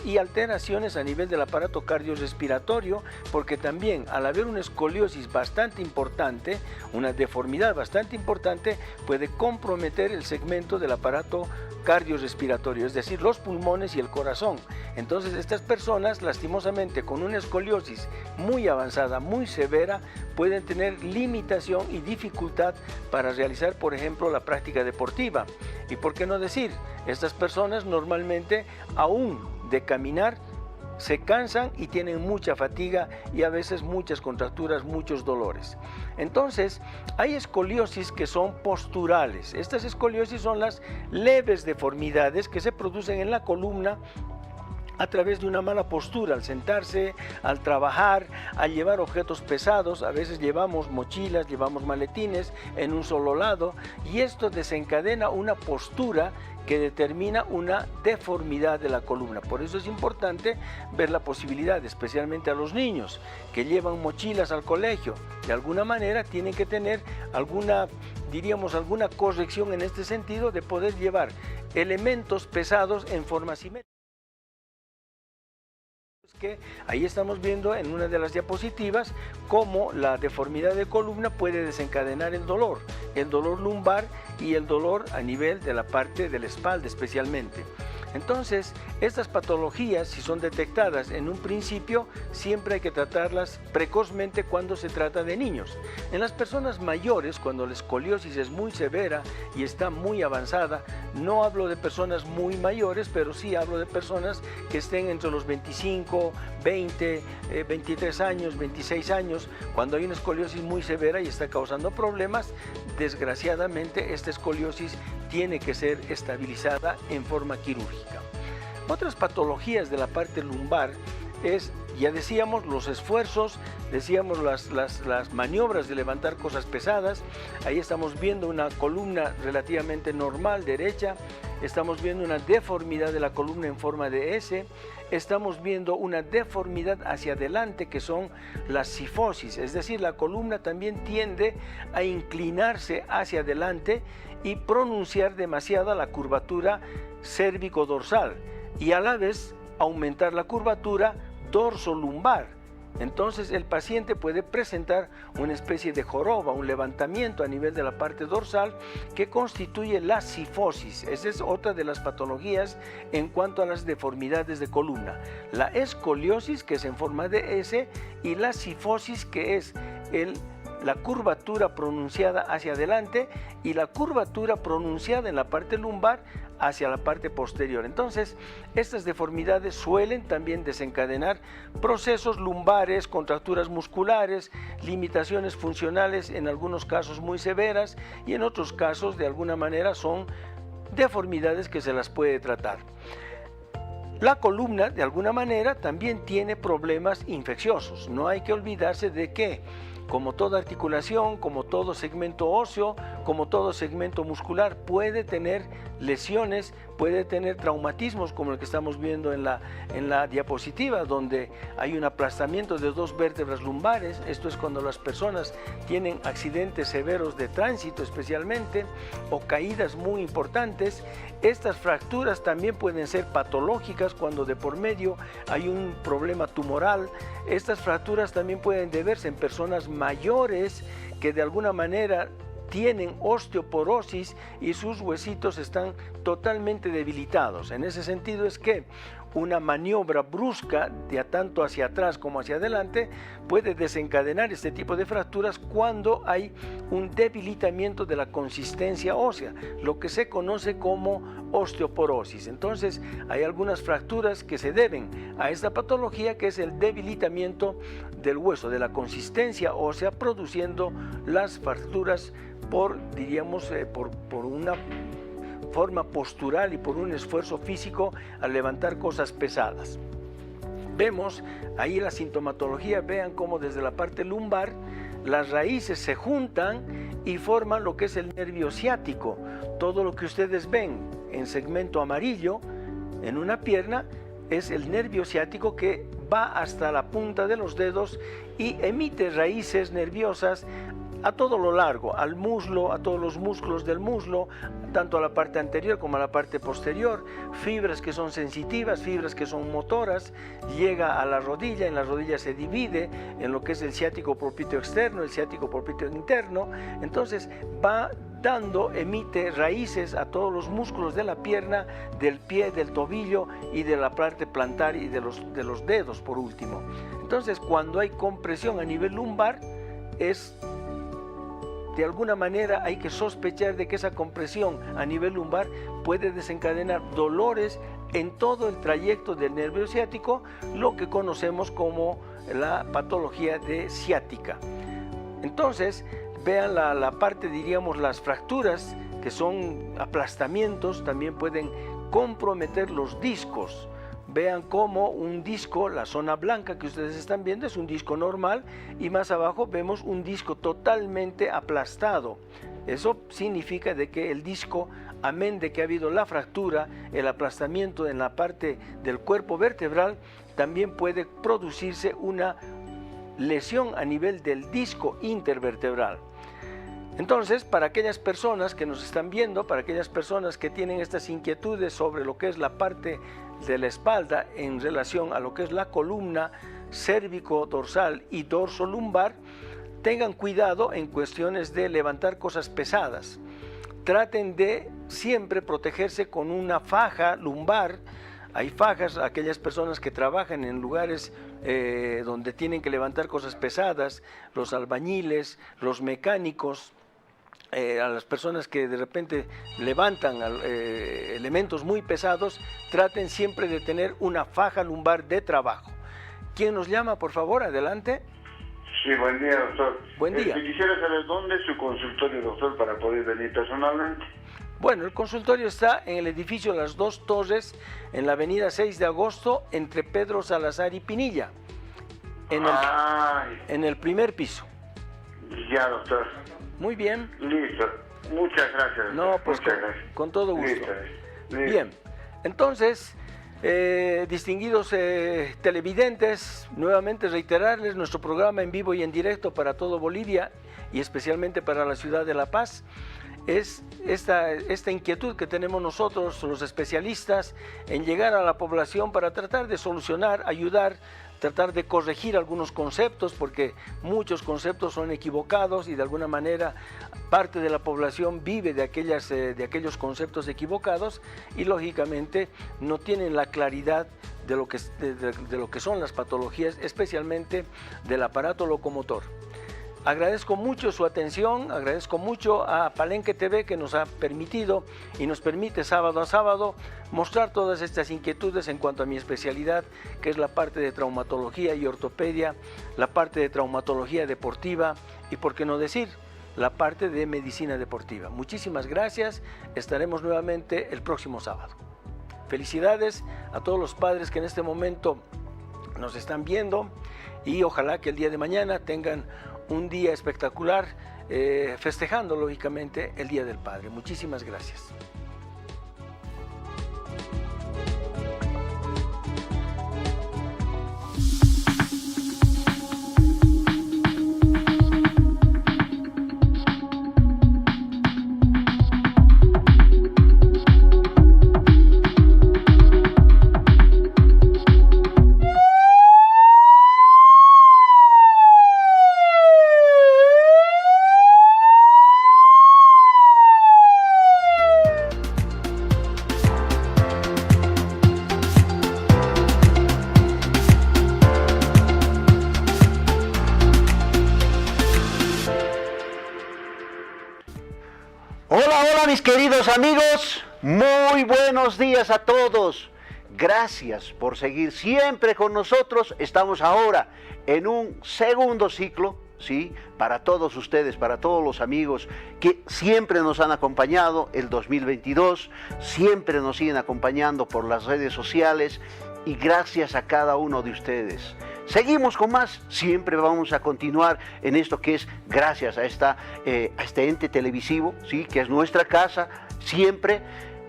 y alteraciones a nivel del aparato cardiorrespiratorio, porque también al haber una escoliosis bastante importante, una deformidad bastante importante, puede comprometer el segmento del aparato cardiorrespiratorio, es decir, los pulmones y el corazón. Entonces, estas personas, lastimosamente, con una escoliosis muy avanzada, muy severa, pueden tener limitación y dificultad para realizar, por ejemplo, la práctica deportiva. Y por qué no decir, estas personas normalmente, aún de caminar, se cansan y tienen mucha fatiga y a veces muchas contracturas, muchos dolores. Entonces, hay escoliosis que son posturales. Estas escoliosis son las leves deformidades que se producen en la columna a través de una mala postura, al sentarse, al trabajar, al llevar objetos pesados. A veces llevamos mochilas, llevamos maletines en un solo lado, y esto desencadena una postura que determina una deformidad de la columna. Por eso es importante ver la posibilidad, especialmente a los niños que llevan mochilas al colegio. De alguna manera tienen que tener alguna corrección en este sentido, de poder llevar elementos pesados en forma simétrica. Que ahí estamos viendo en una de las diapositivas cómo la deformidad de columna puede desencadenar el dolor lumbar y el dolor a nivel de la parte de la espalda especialmente. Entonces, estas patologías, si son detectadas en un principio, siempre hay que tratarlas precozmente cuando se trata de niños. En las personas mayores, cuando la escoliosis es muy severa y está muy avanzada, no hablo de personas muy mayores, pero sí hablo de personas que estén entre los 25, 20, 23 años, 26 años, cuando hay una escoliosis muy severa y está causando problemas. Desgraciadamente, esta escoliosis tiene que ser estabilizada en forma quirúrgica. Otras patologías de la parte lumbar es, ya decíamos, los esfuerzos, decíamos las maniobras de levantar cosas pesadas. Ahí estamos viendo una columna relativamente normal, derecha. Estamos viendo una deformidad de la columna en forma de S. Estamos viendo una deformidad hacia adelante, que son las cifosis, es decir, la columna también tiende a inclinarse hacia adelante y pronunciar demasiada la curvatura cérvico-dorsal, y a la vez aumentar la curvatura dorso-lumbar. Entonces el paciente puede presentar una especie de joroba, un levantamiento a nivel de la parte dorsal que constituye la cifosis. Esa es otra de las patologías en cuanto a las deformidades de columna. La escoliosis, que es en forma de S, y la cifosis, que es la curvatura pronunciada hacia adelante y la curvatura pronunciada en la parte lumbar hacia la parte posterior. Entonces, estas deformidades suelen también desencadenar procesos lumbares, contracturas musculares, limitaciones funcionales, en algunos casos muy severas, y en otros casos de alguna manera son deformidades que se las puede tratar. La columna de alguna manera también tiene problemas infecciosos. No hay que olvidarse de que, como toda articulación, como todo segmento óseo, como todo segmento muscular, puede tener lesiones, puede tener traumatismos, como el que estamos viendo en la diapositiva, donde hay un aplastamiento de 2 vértebras lumbares. Esto es cuando las personas tienen accidentes severos de tránsito especialmente, o caídas muy importantes. Estas fracturas también pueden ser patológicas cuando de por medio hay un problema tumoral. Estas fracturas también pueden deberse en personas mayores que de alguna manera tienen osteoporosis y sus huesitos están totalmente debilitados. En ese sentido es que una maniobra brusca, de tanto hacia atrás como hacia adelante, puede desencadenar este tipo de fracturas cuando hay un debilitamiento de la consistencia ósea, lo que se conoce como osteoporosis. Entonces, hay algunas fracturas que se deben a esta patología, que es el debilitamiento del hueso, de la consistencia ósea, produciendo las fracturas por una forma postural y por un esfuerzo físico al levantar cosas pesadas. Vemos ahí la sintomatología. Vean cómo desde la parte lumbar las raíces se juntan y forman lo que es el nervio ciático. Todo lo que ustedes ven en segmento amarillo en una pierna es el nervio ciático, que va hasta la punta de los dedos y emite raíces nerviosas a todo lo largo, al muslo, a todos los músculos del muslo, tanto a la parte anterior como a la parte posterior, fibras que son sensitivas, fibras que son motoras, llega a la rodilla, en la rodilla se divide en lo que es el ciático propíteo externo, el ciático propíteo interno. Entonces va emite raíces a todos los músculos de la pierna, del pie, del tobillo y de la parte plantar y de los dedos por último. Entonces, cuando hay compresión a nivel lumbar, es de alguna manera hay que sospechar de que esa compresión a nivel lumbar puede desencadenar dolores en todo el trayecto del nervio ciático, lo que conocemos como la patología de ciática. Entonces, vean la parte, diríamos, las fracturas, que son aplastamientos, también pueden comprometer los discos. Vean cómo un disco, la zona blanca que ustedes están viendo es un disco normal, y más abajo vemos un disco totalmente aplastado. Eso significa de que el disco, amén de que ha habido la fractura, el aplastamiento en la parte del cuerpo vertebral, también puede producirse una lesión a nivel del disco intervertebral. Entonces, para aquellas personas que nos están viendo, para aquellas personas que tienen estas inquietudes sobre lo que es la parte de la espalda en relación a lo que es la columna cérvico-dorsal y dorso-lumbar, tengan cuidado en cuestiones de levantar cosas pesadas. Traten de siempre protegerse con una faja lumbar. Hay fajas, aquellas personas que trabajan en lugares donde tienen que levantar cosas pesadas, los albañiles, los mecánicos, a las personas que de repente levantan elementos muy pesados, traten siempre de tener una faja lumbar de trabajo. ¿Quién nos llama, por favor? Adelante. Sí, buen día, doctor. Buen día. Quisiera saber dónde es su consultorio, doctor, para poder venir personalmente. Bueno, el consultorio está en el edificio Las Dos Torres, en la avenida 6 de agosto, entre Pedro Salazar y Pinilla, en el primer piso. Ya, doctor. Muy bien. Listo. Muchas gracias. No, pues gracias. Con todo gusto. Listo. Bien, entonces, distinguidos televidentes, nuevamente reiterarles nuestro programa en vivo y en directo para todo Bolivia y especialmente para la ciudad de La Paz. Es esta inquietud que tenemos nosotros, los especialistas, en llegar a la población para tratar de solucionar, ayudar, tratar de corregir algunos conceptos, porque muchos conceptos son equivocados y de alguna manera parte de la población vive de aquellos conceptos equivocados y lógicamente no tienen la claridad de lo que son las patologías, especialmente del aparato locomotor. Agradezco mucho su atención, agradezco mucho a Palenque TV que nos ha permitido y nos permite sábado a sábado mostrar todas estas inquietudes en cuanto a mi especialidad, que es la parte de traumatología y ortopedia, la parte de traumatología deportiva y, por qué no decir, la parte de medicina deportiva. Muchísimas gracias, estaremos nuevamente el próximo sábado. Felicidades a todos los padres que en este momento nos están viendo y ojalá que el día de mañana tengan un día espectacular, festejando lógicamente el Día del Padre. Muchísimas gracias. Hola mis queridos amigos, muy buenos días a todos. Gracias por seguir siempre con nosotros. Estamos ahora en un segundo ciclo, ¿sí? Para todos ustedes, para todos los amigos que siempre nos han acompañado el 2022, siempre nos siguen acompañando por las redes sociales y gracias a cada uno de ustedes. Seguimos con más, siempre vamos a continuar en esto que es gracias a este ente televisivo, ¿sí? Que es nuestra casa, siempre,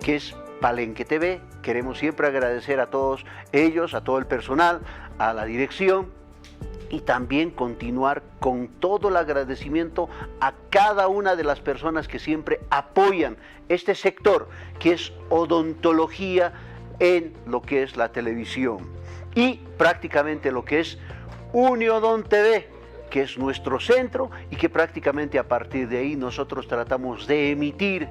que es Palenque TV. Queremos siempre agradecer a todos ellos, a todo el personal, a la dirección y también continuar con todo el agradecimiento a cada una de las personas que siempre apoyan este sector, que es odontología en lo que es la televisión. Y prácticamente lo que es Uniodont TV, que es nuestro centro y que prácticamente a partir de ahí nosotros tratamos de emitir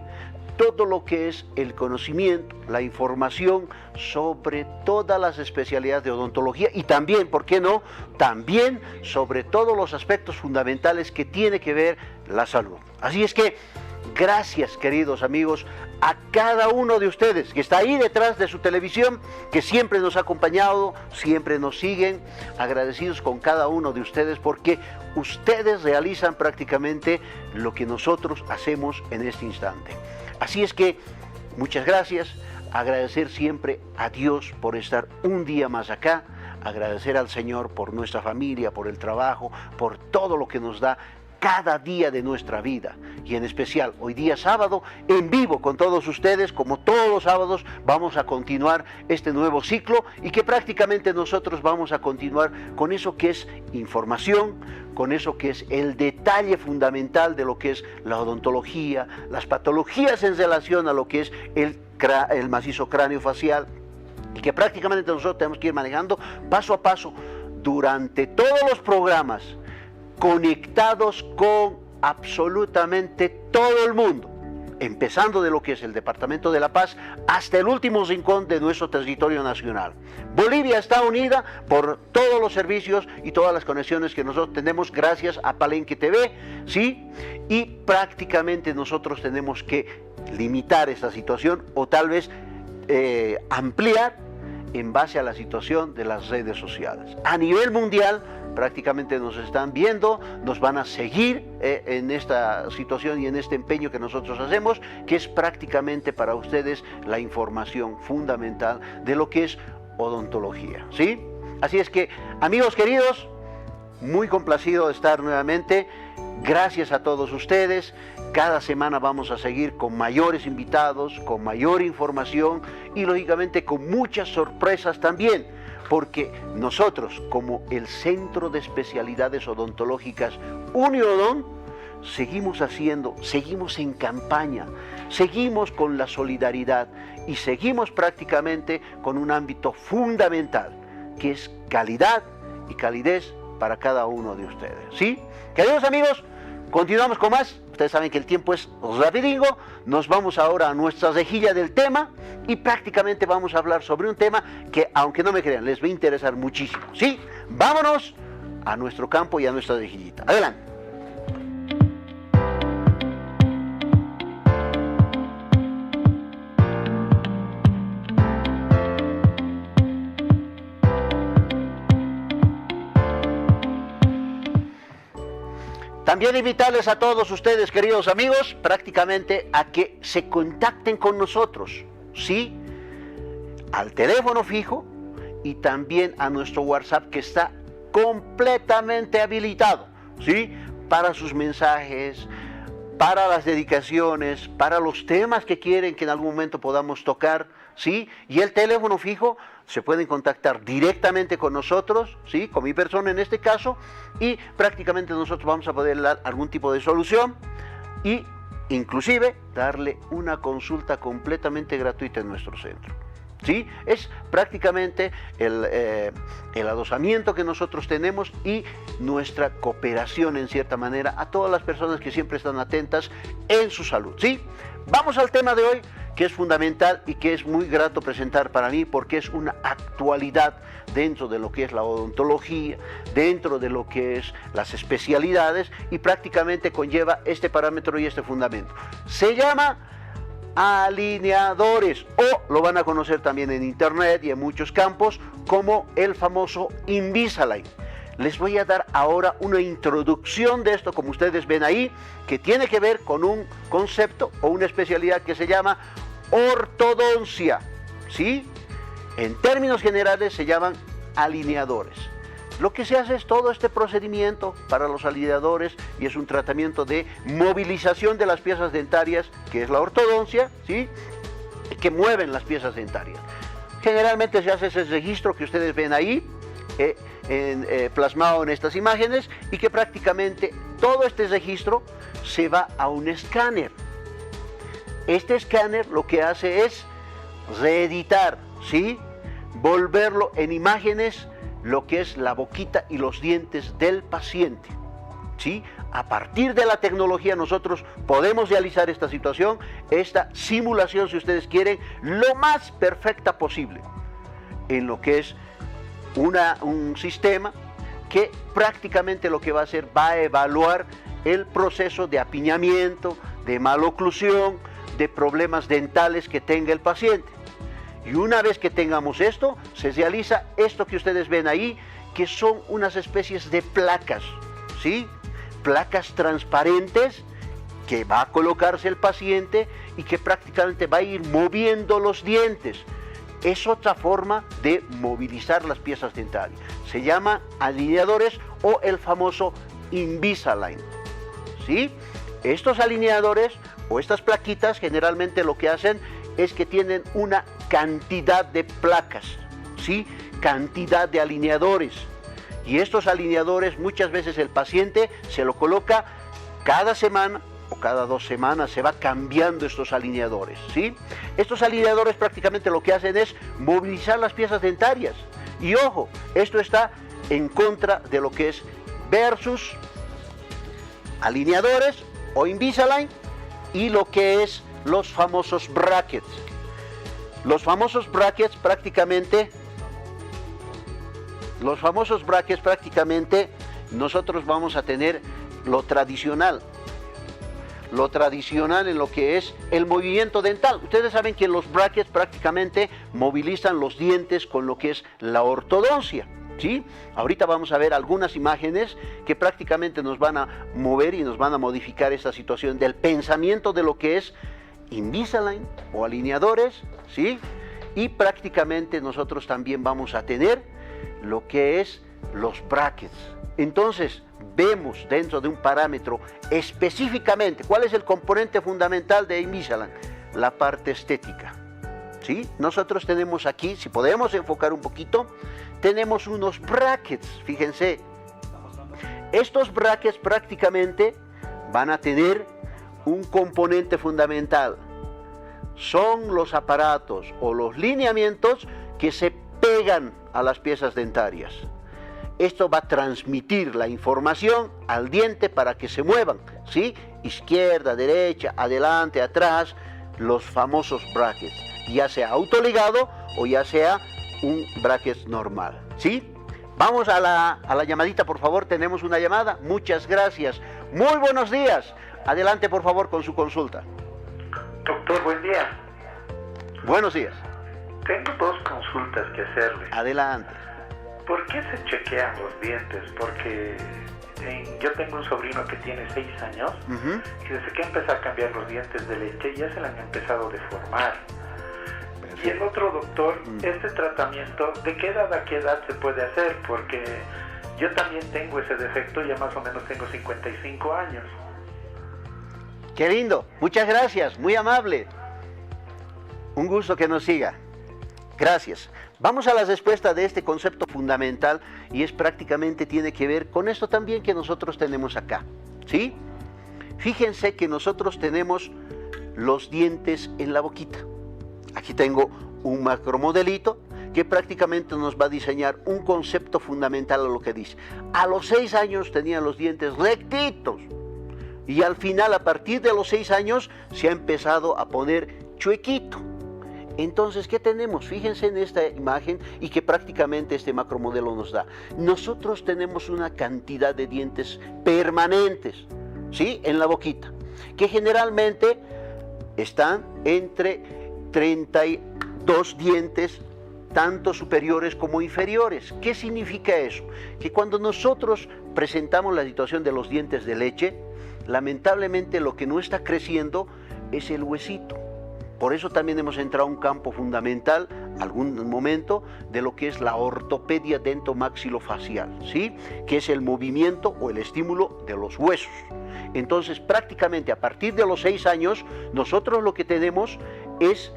todo lo que es el conocimiento, la información sobre todas las especialidades de odontología y también, ¿por qué no?, también sobre todos los aspectos fundamentales que tiene que ver la salud. Así es que, gracias, queridos amigos, a cada uno de ustedes que está ahí detrás de su televisión, que siempre nos ha acompañado, siempre nos siguen, agradecidos con cada uno de ustedes porque ustedes realizan prácticamente lo que nosotros hacemos en este instante. Así es que, muchas gracias, agradecer siempre a Dios por estar un día más acá, agradecer al Señor por nuestra familia, por el trabajo, por todo lo que nos da cada día de nuestra vida, y en especial hoy día sábado, en vivo con todos ustedes, como todos los sábados, vamos a continuar este nuevo ciclo y que prácticamente nosotros vamos a continuar con eso que es información, con eso que es el detalle fundamental de lo que es la odontología, las patologías en relación a lo que es el macizo craneofacial, y que prácticamente nosotros tenemos que ir manejando paso a paso durante todos los programas, conectados con absolutamente todo el mundo, empezando de lo que es el Departamento de La Paz hasta el último rincón de nuestro territorio nacional. Bolivia está unida por todos los servicios y todas las conexiones que nosotros tenemos gracias a Palenque TV, ¿sí? Y prácticamente nosotros tenemos que limitar esta situación o tal vez ampliar en base a la situación de las redes sociales. A nivel mundial, prácticamente nos están viendo, nos van a seguir en esta situación y en este empeño que nosotros hacemos, que es prácticamente para ustedes la información fundamental de lo que es odontología, ¿sí? Así es que, amigos queridos, muy complacido de estar nuevamente. Gracias a todos ustedes. Cada semana vamos a seguir con mayores invitados, con mayor información y lógicamente con muchas sorpresas también, porque nosotros, como el Centro de Especialidades Odontológicas Uniodon, seguimos en campaña, seguimos con la solidaridad y seguimos prácticamente con un ámbito fundamental, que es calidad y calidez para cada uno de ustedes, ¿sí? Queridos amigos, continuamos con más. Ustedes saben que el tiempo es rapidingo. Nos vamos ahora a nuestra rejilla del tema y prácticamente vamos a hablar sobre un tema que, aunque no me crean, les va a interesar muchísimo, ¿sí? Vámonos a nuestro campo y a nuestra rejillita. Adelante. También invitarles a todos ustedes, queridos amigos, prácticamente a que se contacten con nosotros, ¿sí? Al teléfono fijo y también a nuestro WhatsApp, que está completamente habilitado, ¿sí? Para sus mensajes, para las dedicaciones, para los temas que quieren que en algún momento podamos tocar, ¿sí? Y el teléfono fijo se pueden contactar directamente con nosotros, ¿sí? Con mi persona en este caso, y prácticamente nosotros vamos a poder dar algún tipo de solución y inclusive darle una consulta completamente gratuita en nuestro centro, ¿sí? Es prácticamente el adosamiento que nosotros tenemos y nuestra cooperación en cierta manera a todas las personas que siempre están atentas en su salud, ¿sí? Vamos al tema de hoy, que es fundamental y que es muy grato presentar para mí porque es una actualidad dentro de lo que es la odontología, dentro de lo que es las especialidades y prácticamente conlleva este parámetro y este fundamento. Se llama alineadores o lo van a conocer también en internet y en muchos campos como el famoso Invisalign. Les voy a dar ahora una introducción de esto, como ustedes ven ahí, que tiene que ver con un concepto o una especialidad que se llama ortodoncia, ¿sí? En términos generales se llaman alineadores. Lo que se hace es todo este procedimiento para los alineadores y es un tratamiento de movilización de las piezas dentarias, que es la ortodoncia, ¿sí? Que mueven las piezas dentarias. Generalmente se hace ese registro que ustedes ven ahí, plasmado en estas imágenes, y que prácticamente todo este registro se va a un escáner. Este escáner lo que hace es reeditar, ¿sí? Volverlo en imágenes lo que es la boquita y los dientes del paciente, ¿sí? A partir de la tecnología nosotros podemos realizar esta situación, esta simulación, si ustedes quieren, lo más perfecta posible, en lo que es un sistema que prácticamente lo que va a hacer, va a evaluar el proceso de apiñamiento, de maloclusión, de problemas dentales que tenga el paciente. Y una vez que tengamos esto, se realiza esto que ustedes ven ahí, que son unas especies de placas, ¿sí? Placas transparentes que va a colocarse el paciente y que prácticamente va a ir moviendo los dientes. Es otra forma de movilizar las piezas dentarias. Se llama alineadores o el famoso Invisalign, ¿sí? Estos alineadores o estas plaquitas generalmente lo que hacen es que tienen una cantidad de placas, ¿sí? Cantidad de alineadores. Y estos alineadores muchas veces el paciente se lo coloca cada semana o cada 2 semanas, se va cambiando estos alineadores, ¿sí? Estos alineadores prácticamente lo que hacen es movilizar las piezas dentarias. Y ojo, esto está en contra de lo que es versus alineadores o Invisalign y lo que es los famosos brackets. Los famosos brackets prácticamente nosotros vamos a tener lo tradicional en lo que es el movimiento dental. Ustedes saben que los brackets prácticamente movilizan los dientes con lo que es la ortodoncia, ¿sí? Ahorita vamos a ver algunas imágenes que prácticamente nos van a mover y nos van a modificar esta situación del pensamiento de lo que es Invisalign o alineadores, ¿sí? Y prácticamente nosotros también vamos a tener lo que es los brackets. Entonces vemos dentro de un parámetro específicamente cuál es el componente fundamental de Invisalign, la parte estética, ¿sí? Nosotros tenemos aquí, si podemos enfocar un poquito, tenemos unos brackets, fíjense. Estos brackets prácticamente van a tener un componente fundamental. Son los aparatos o los lineamientos que se pegan a las piezas dentarias. Esto va a transmitir la información al diente para que se muevan, ¿sí? Izquierda, derecha, adelante, atrás, los famosos brackets, ya sea autoligado o ya sea un bracket normal, ¿sí? Vamos a la llamadita, por favor. Tenemos una llamada. Muchas gracias. Muy buenos días. Adelante, por favor, con su consulta. Doctor, buen día. Buenos días. Tengo 2 consultas que hacerle. Adelante. ¿Por qué se chequean los dientes? Porque yo tengo un sobrino que tiene 6 años y desde que empezó a cambiar los dientes de leche ya se le han empezado a deformar. Perfecto. Y el otro doctor, este tratamiento, ¿de qué edad a qué edad se puede hacer? Porque yo también tengo ese defecto, ya más o menos tengo 55 años. Qué lindo, muchas gracias, muy amable. Un gusto que nos siga. Gracias. Vamos a la respuesta de este concepto fundamental y es prácticamente tiene que ver con esto también que nosotros tenemos acá, ¿sí? Fíjense que nosotros tenemos los dientes en la boquita. Aquí tengo un macromodelito que prácticamente nos va a diseñar un concepto fundamental a lo que dice. A los 6 años tenían los dientes rectitos y al final, a partir de los 6 años, se ha empezado a poner chuequito. Entonces, ¿qué tenemos? Fíjense en esta imagen y que prácticamente este macromodelo nos da. Nosotros tenemos una cantidad de dientes permanentes, ¿sí? En la boquita, que generalmente están entre 32 dientes, tanto superiores como inferiores. ¿Qué significa eso? Que cuando nosotros presentamos la situación de los dientes de leche, lamentablemente lo que no está creciendo es el huesito. Por eso también hemos entrado a un campo fundamental, algún momento, de lo que es la ortopedia dentomaxilofacial, ¿sí? Que es el movimiento o el estímulo de los huesos. Entonces, prácticamente a partir de los 6 años, nosotros lo que tenemos es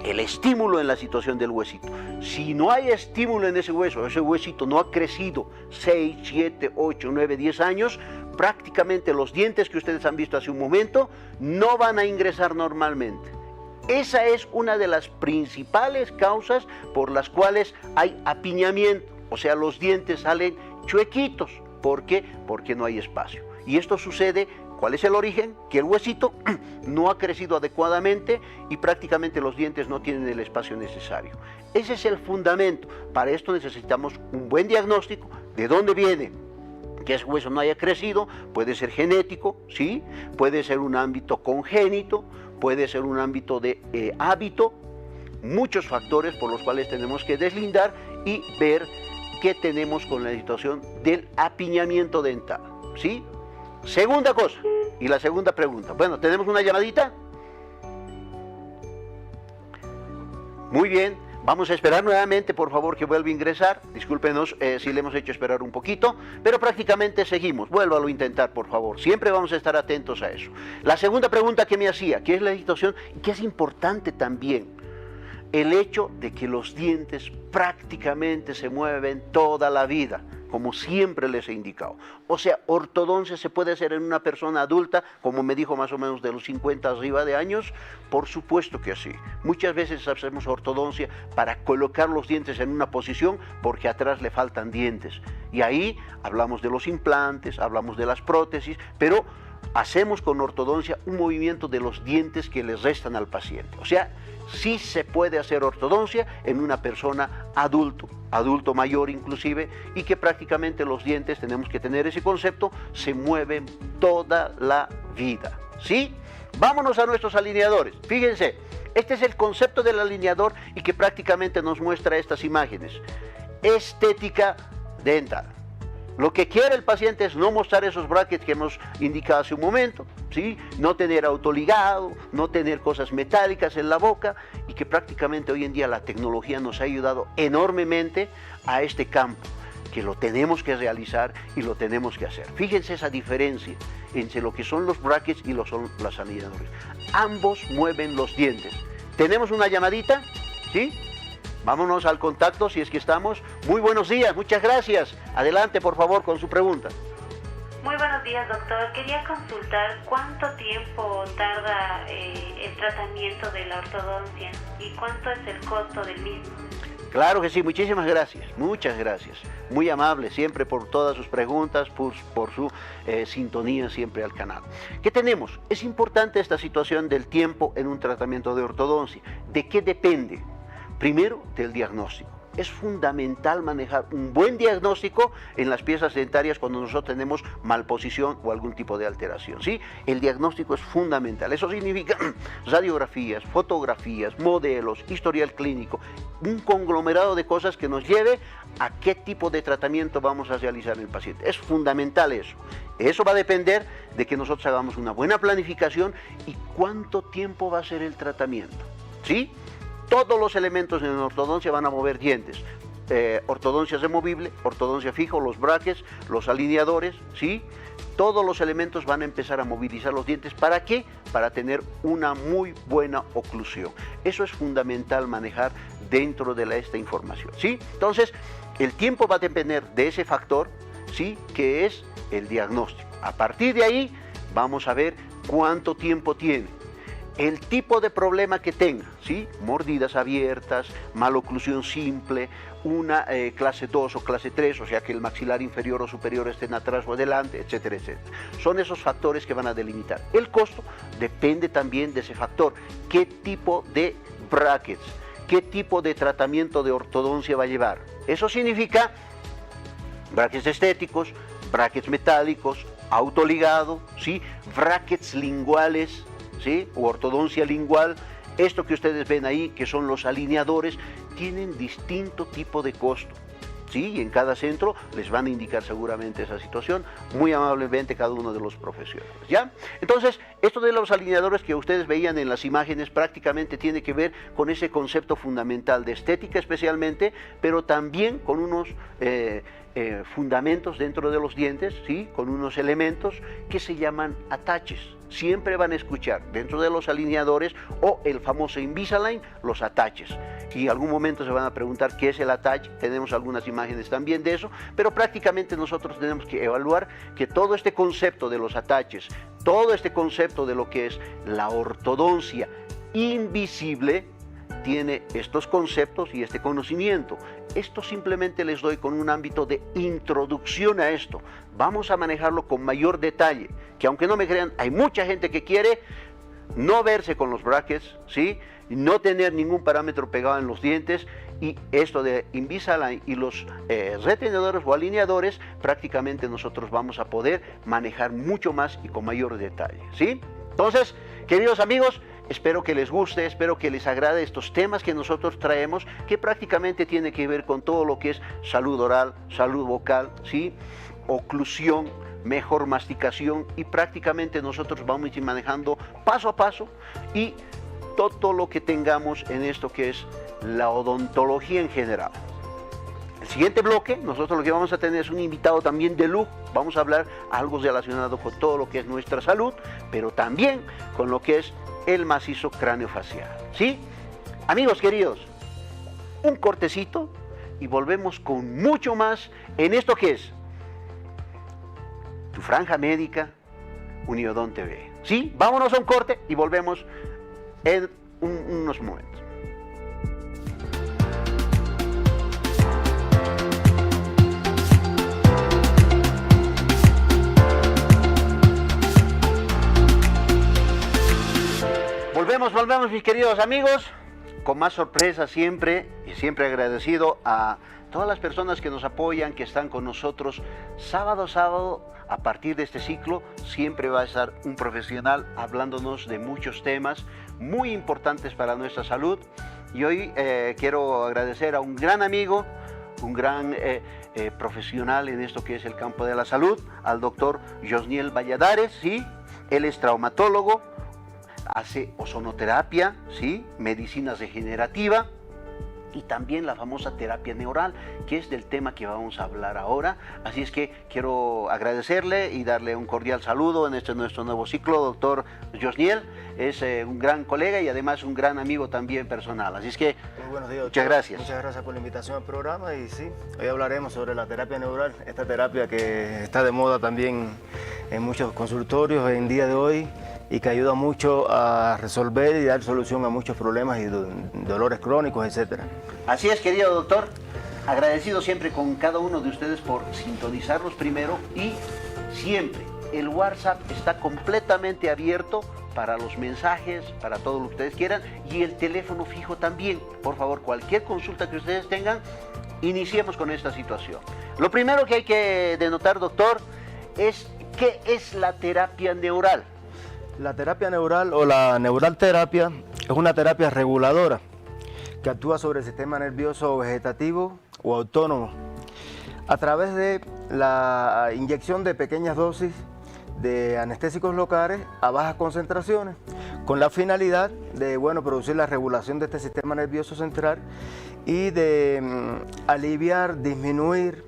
el estímulo en la situación del huesito. Si no hay estímulo en ese hueso, ese huesito no ha crecido 6, 7, 8, 9, 10 años, prácticamente los dientes que ustedes han visto hace un momento no van a ingresar normalmente. Esa es una de las principales causas por las cuales hay apiñamiento, o sea, los dientes salen chuequitos. ¿Por qué? Porque no hay espacio. Y esto sucede, ¿cuál es el origen? Que el huesito no ha crecido adecuadamente y prácticamente los dientes no tienen el espacio necesario. Ese es el fundamento. Para esto necesitamos un buen diagnóstico. ¿De dónde viene? Que ese hueso no haya crecido, puede ser genético, ¿sí? Puede ser un ámbito congénito, puede ser un ámbito de hábito, muchos factores por los cuales tenemos que deslindar y ver qué tenemos con la situación del apiñamiento dental, ¿sí? Segunda cosa, y la segunda pregunta. Bueno, ¿tenemos una llamadita? Muy bien. Vamos a esperar nuevamente, por favor, que vuelva a ingresar. Discúlpenos si le hemos hecho esperar un poquito, pero prácticamente seguimos. Vuélvalo a intentar, por favor. Siempre vamos a estar atentos a eso. La segunda pregunta que me hacía, ¿qué es la situación? Y que es importante también, el hecho de que los dientes prácticamente se mueven toda la vida, como siempre les he indicado. O sea, ortodoncia se puede hacer en una persona adulta, como me dijo, más o menos de los 50 arriba de años. Por supuesto que sí. Muchas veces hacemos ortodoncia para colocar los dientes en una posición porque atrás le faltan dientes. Y ahí hablamos de los implantes, hablamos de las prótesis, pero hacemos con ortodoncia un movimiento de los dientes que les restan al paciente. O sea, sí se puede hacer ortodoncia en una persona adulto mayor inclusive, y que prácticamente los dientes, tenemos que tener ese concepto, se mueven toda la vida, ¿sí? Vámonos a nuestros alineadores. Fíjense, este es el concepto del alineador y que prácticamente nos muestra estas imágenes. Estética dental. Lo que quiere el paciente es no mostrar esos brackets que hemos indicado hace un momento, ¿sí? No tener autoligado, no tener cosas metálicas en la boca, y que prácticamente hoy en día la tecnología nos ha ayudado enormemente a este campo, que lo tenemos que realizar y lo tenemos que hacer. Fíjense esa diferencia entre lo que son los brackets y los alineadores. Ambos mueven los dientes. ¿Tenemos una llamadita? ¿Sí? Vámonos al contacto si es que estamos. Muy buenos días, muchas gracias. Adelante, por favor, con su pregunta. Muy buenos días, doctor. Quería consultar cuánto tiempo tarda el tratamiento de la ortodoncia y cuánto es el costo del mismo. Claro que sí, muchísimas gracias, muchas gracias. Muy amable siempre por todas sus preguntas, por su sintonía siempre al canal. ¿Qué tenemos? Es importante esta situación del tiempo en un tratamiento de ortodoncia. ¿De qué depende? Primero, del diagnóstico. Es fundamental manejar un buen diagnóstico en las piezas dentarias cuando nosotros tenemos malposición o algún tipo de alteración, ¿sí? El diagnóstico es fundamental. Eso significa radiografías, fotografías, modelos, historial clínico, un conglomerado de cosas que nos lleve a qué tipo de tratamiento vamos a realizar en el paciente. Es fundamental eso. Eso va a depender de que nosotros hagamos una buena planificación y cuánto tiempo va a ser el tratamiento, ¿sí? Todos los elementos en ortodoncia van a mover dientes. Ortodoncia removible, ortodoncia fijo, los brackets, los alineadores, ¿sí? Todos los elementos van a empezar a movilizar los dientes. ¿Para qué? Para tener una muy buena oclusión. Eso es fundamental manejar dentro de esta información, ¿sí? Entonces, el tiempo va a depender de ese factor, ¿sí? Que es el diagnóstico. A partir de ahí, vamos a ver cuánto tiempo tiene. El tipo de problema que tenga, ¿sí? Mordidas abiertas, maloclusión simple, una clase 2 o clase 3, o sea que el maxilar inferior o superior estén atrás o adelante, etcétera, etcétera. Son esos factores que van a delimitar. El costo depende también de ese factor. ¿Qué tipo de brackets, qué tipo de tratamiento de ortodoncia va a llevar? Eso significa brackets estéticos, brackets metálicos, autoligado, ¿sí? Brackets linguales, ¿sí? O ortodoncia lingual. Esto que ustedes ven ahí, que son los alineadores, tienen distinto tipo de costo, ¿sí? Y en cada centro les van a indicar seguramente esa situación, muy amablemente cada uno de los profesionales, ¿ya? Entonces, esto de los alineadores que ustedes veían en las imágenes prácticamente tiene que ver con ese concepto fundamental de estética especialmente, pero también con unos fundamentos dentro de los dientes, ¿sí? Con unos elementos que se llaman attaches. Siempre van a escuchar dentro de los alineadores o el famoso Invisalign, los attaches. Y en algún momento se van a preguntar qué es el attach. Tenemos algunas imágenes también de eso, pero prácticamente nosotros tenemos que evaluar que todo este concepto de los attaches, todo este concepto de lo que es la ortodoncia invisible, tiene estos conceptos y este conocimiento. Esto simplemente les doy con un ámbito de introducción a esto, vamos a manejarlo con mayor detalle, que aunque no me crean, hay mucha gente que quiere no verse con los brackets, ¿sí? No tener ningún parámetro pegado en los dientes, y esto de Invisalign y los retenedores o alineadores, prácticamente nosotros vamos a poder manejar mucho más y con mayor detalle, ¿sí? Entonces, queridos amigos, espero que les guste, espero que les agrade estos temas que nosotros traemos, que prácticamente tiene que ver con todo lo que es salud oral, salud vocal, ¿sí? Oclusión, mejor masticación, y prácticamente nosotros vamos a ir manejando paso a paso y todo lo que tengamos en esto que es la odontología en general. El siguiente bloque, nosotros lo que vamos a tener es un invitado también de lujo. Vamos a hablar algo relacionado con todo lo que es nuestra salud, pero también con lo que es el macizo craneofacial, ¿sí? Amigos queridos, un cortecito y volvemos con mucho más en esto que es tu franja médica Uniodont TV, ¿sí? Vámonos a un corte y volvemos en unos momentos. Volvemos mis queridos amigos, con más sorpresa siempre, y siempre agradecido a todas las personas que nos apoyan, que están con nosotros sábado a sábado. A partir de este ciclo siempre va a estar un profesional hablándonos de muchos temas muy importantes para nuestra salud, y hoy quiero agradecer a un gran amigo, un gran profesional en esto que es el campo de la salud, al doctor Josniel Valladares, ¿sí? Él es traumatólogo, hace ozonoterapia, ¿sí? Medicina regenerativa y también la famosa terapia neural, que es del tema que vamos a hablar ahora. Así es que quiero agradecerle y darle un cordial saludo en este nuestro nuevo ciclo, doctor Josniel. Es un gran colega y además un gran amigo también personal. Así es que muy buenos días, muchas gracias. Muchas gracias por la invitación al programa, y sí, hoy hablaremos sobre la terapia neural, esta terapia que está de moda también en muchos consultorios en día de hoy, y que ayuda mucho a resolver y dar solución a muchos problemas y dolores crónicos, etc. Así es, querido doctor, agradecido siempre con cada uno de ustedes por sintonizarnos primero, y siempre el WhatsApp está completamente abierto para los mensajes, para todo lo que ustedes quieran, y el teléfono fijo también. Por favor, cualquier consulta que ustedes tengan, iniciemos con esta situación. Lo primero que hay que denotar, doctor, es ¿qué es la terapia neural? La terapia neural o la neural terapia es una terapia reguladora que actúa sobre el sistema nervioso vegetativo o autónomo a través de la inyección de pequeñas dosis de anestésicos locales a bajas concentraciones, con la finalidad de producir la regulación de este sistema nervioso central y de aliviar, disminuir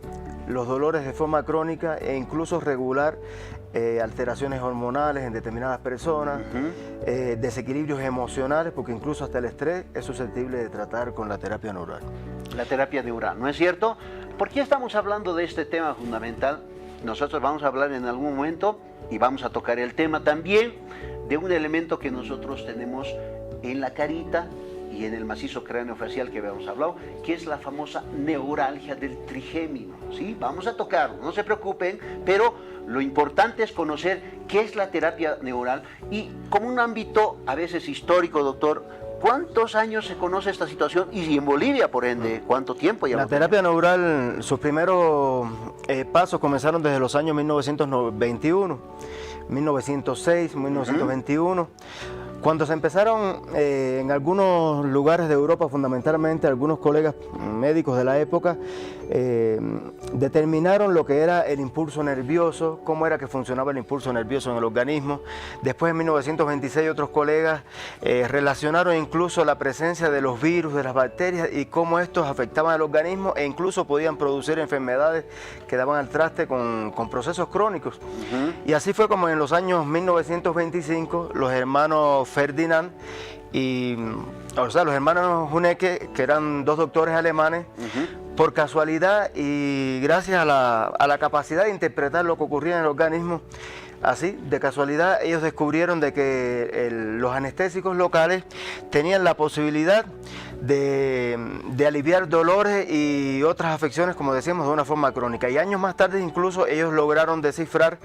los dolores de forma crónica e incluso regular alteraciones hormonales en determinadas personas, desequilibrios emocionales, porque incluso hasta el estrés es susceptible de tratar con la terapia neural. La terapia neural, ¿no es cierto? ¿Por qué estamos hablando de este tema fundamental? Nosotros vamos a hablar en algún momento y vamos a tocar el tema también de un elemento que nosotros tenemos en la carita y en el macizo craneofacial que habíamos hablado, que es la famosa neuralgia del trigémino, ¿sí? Vamos a tocarlo, no se preocupen, pero lo importante es conocer qué es la terapia neural, y como un ámbito a veces histórico, doctor, ¿cuántos años se conoce esta situación? Y en Bolivia, por ende, ¿cuánto tiempo ya? La terapia neural, sus primeros pasos comenzaron desde los años 1921, 1906, 1921. Cuando se empezaron en algunos lugares de Europa, fundamentalmente algunos colegas médicos de la época, determinaron lo que era el impulso nervioso, cómo era que funcionaba el impulso nervioso en el organismo. Después, en 1926, otros colegas relacionaron incluso la presencia de los virus, de las bacterias, y cómo estos afectaban al organismo e incluso podían producir enfermedades que daban al traste con procesos crónicos. Y así fue como en los años 1925 los hermanos Ferdinand y los hermanos Hunecke, que eran dos doctores alemanes, por casualidad y gracias a la capacidad de interpretar lo que ocurría en el organismo, así de casualidad ellos descubrieron de que los anestésicos locales tenían la posibilidad de aliviar dolores y otras afecciones, como decíamos, de una forma crónica. Y años más tarde incluso ellos lograron descifrar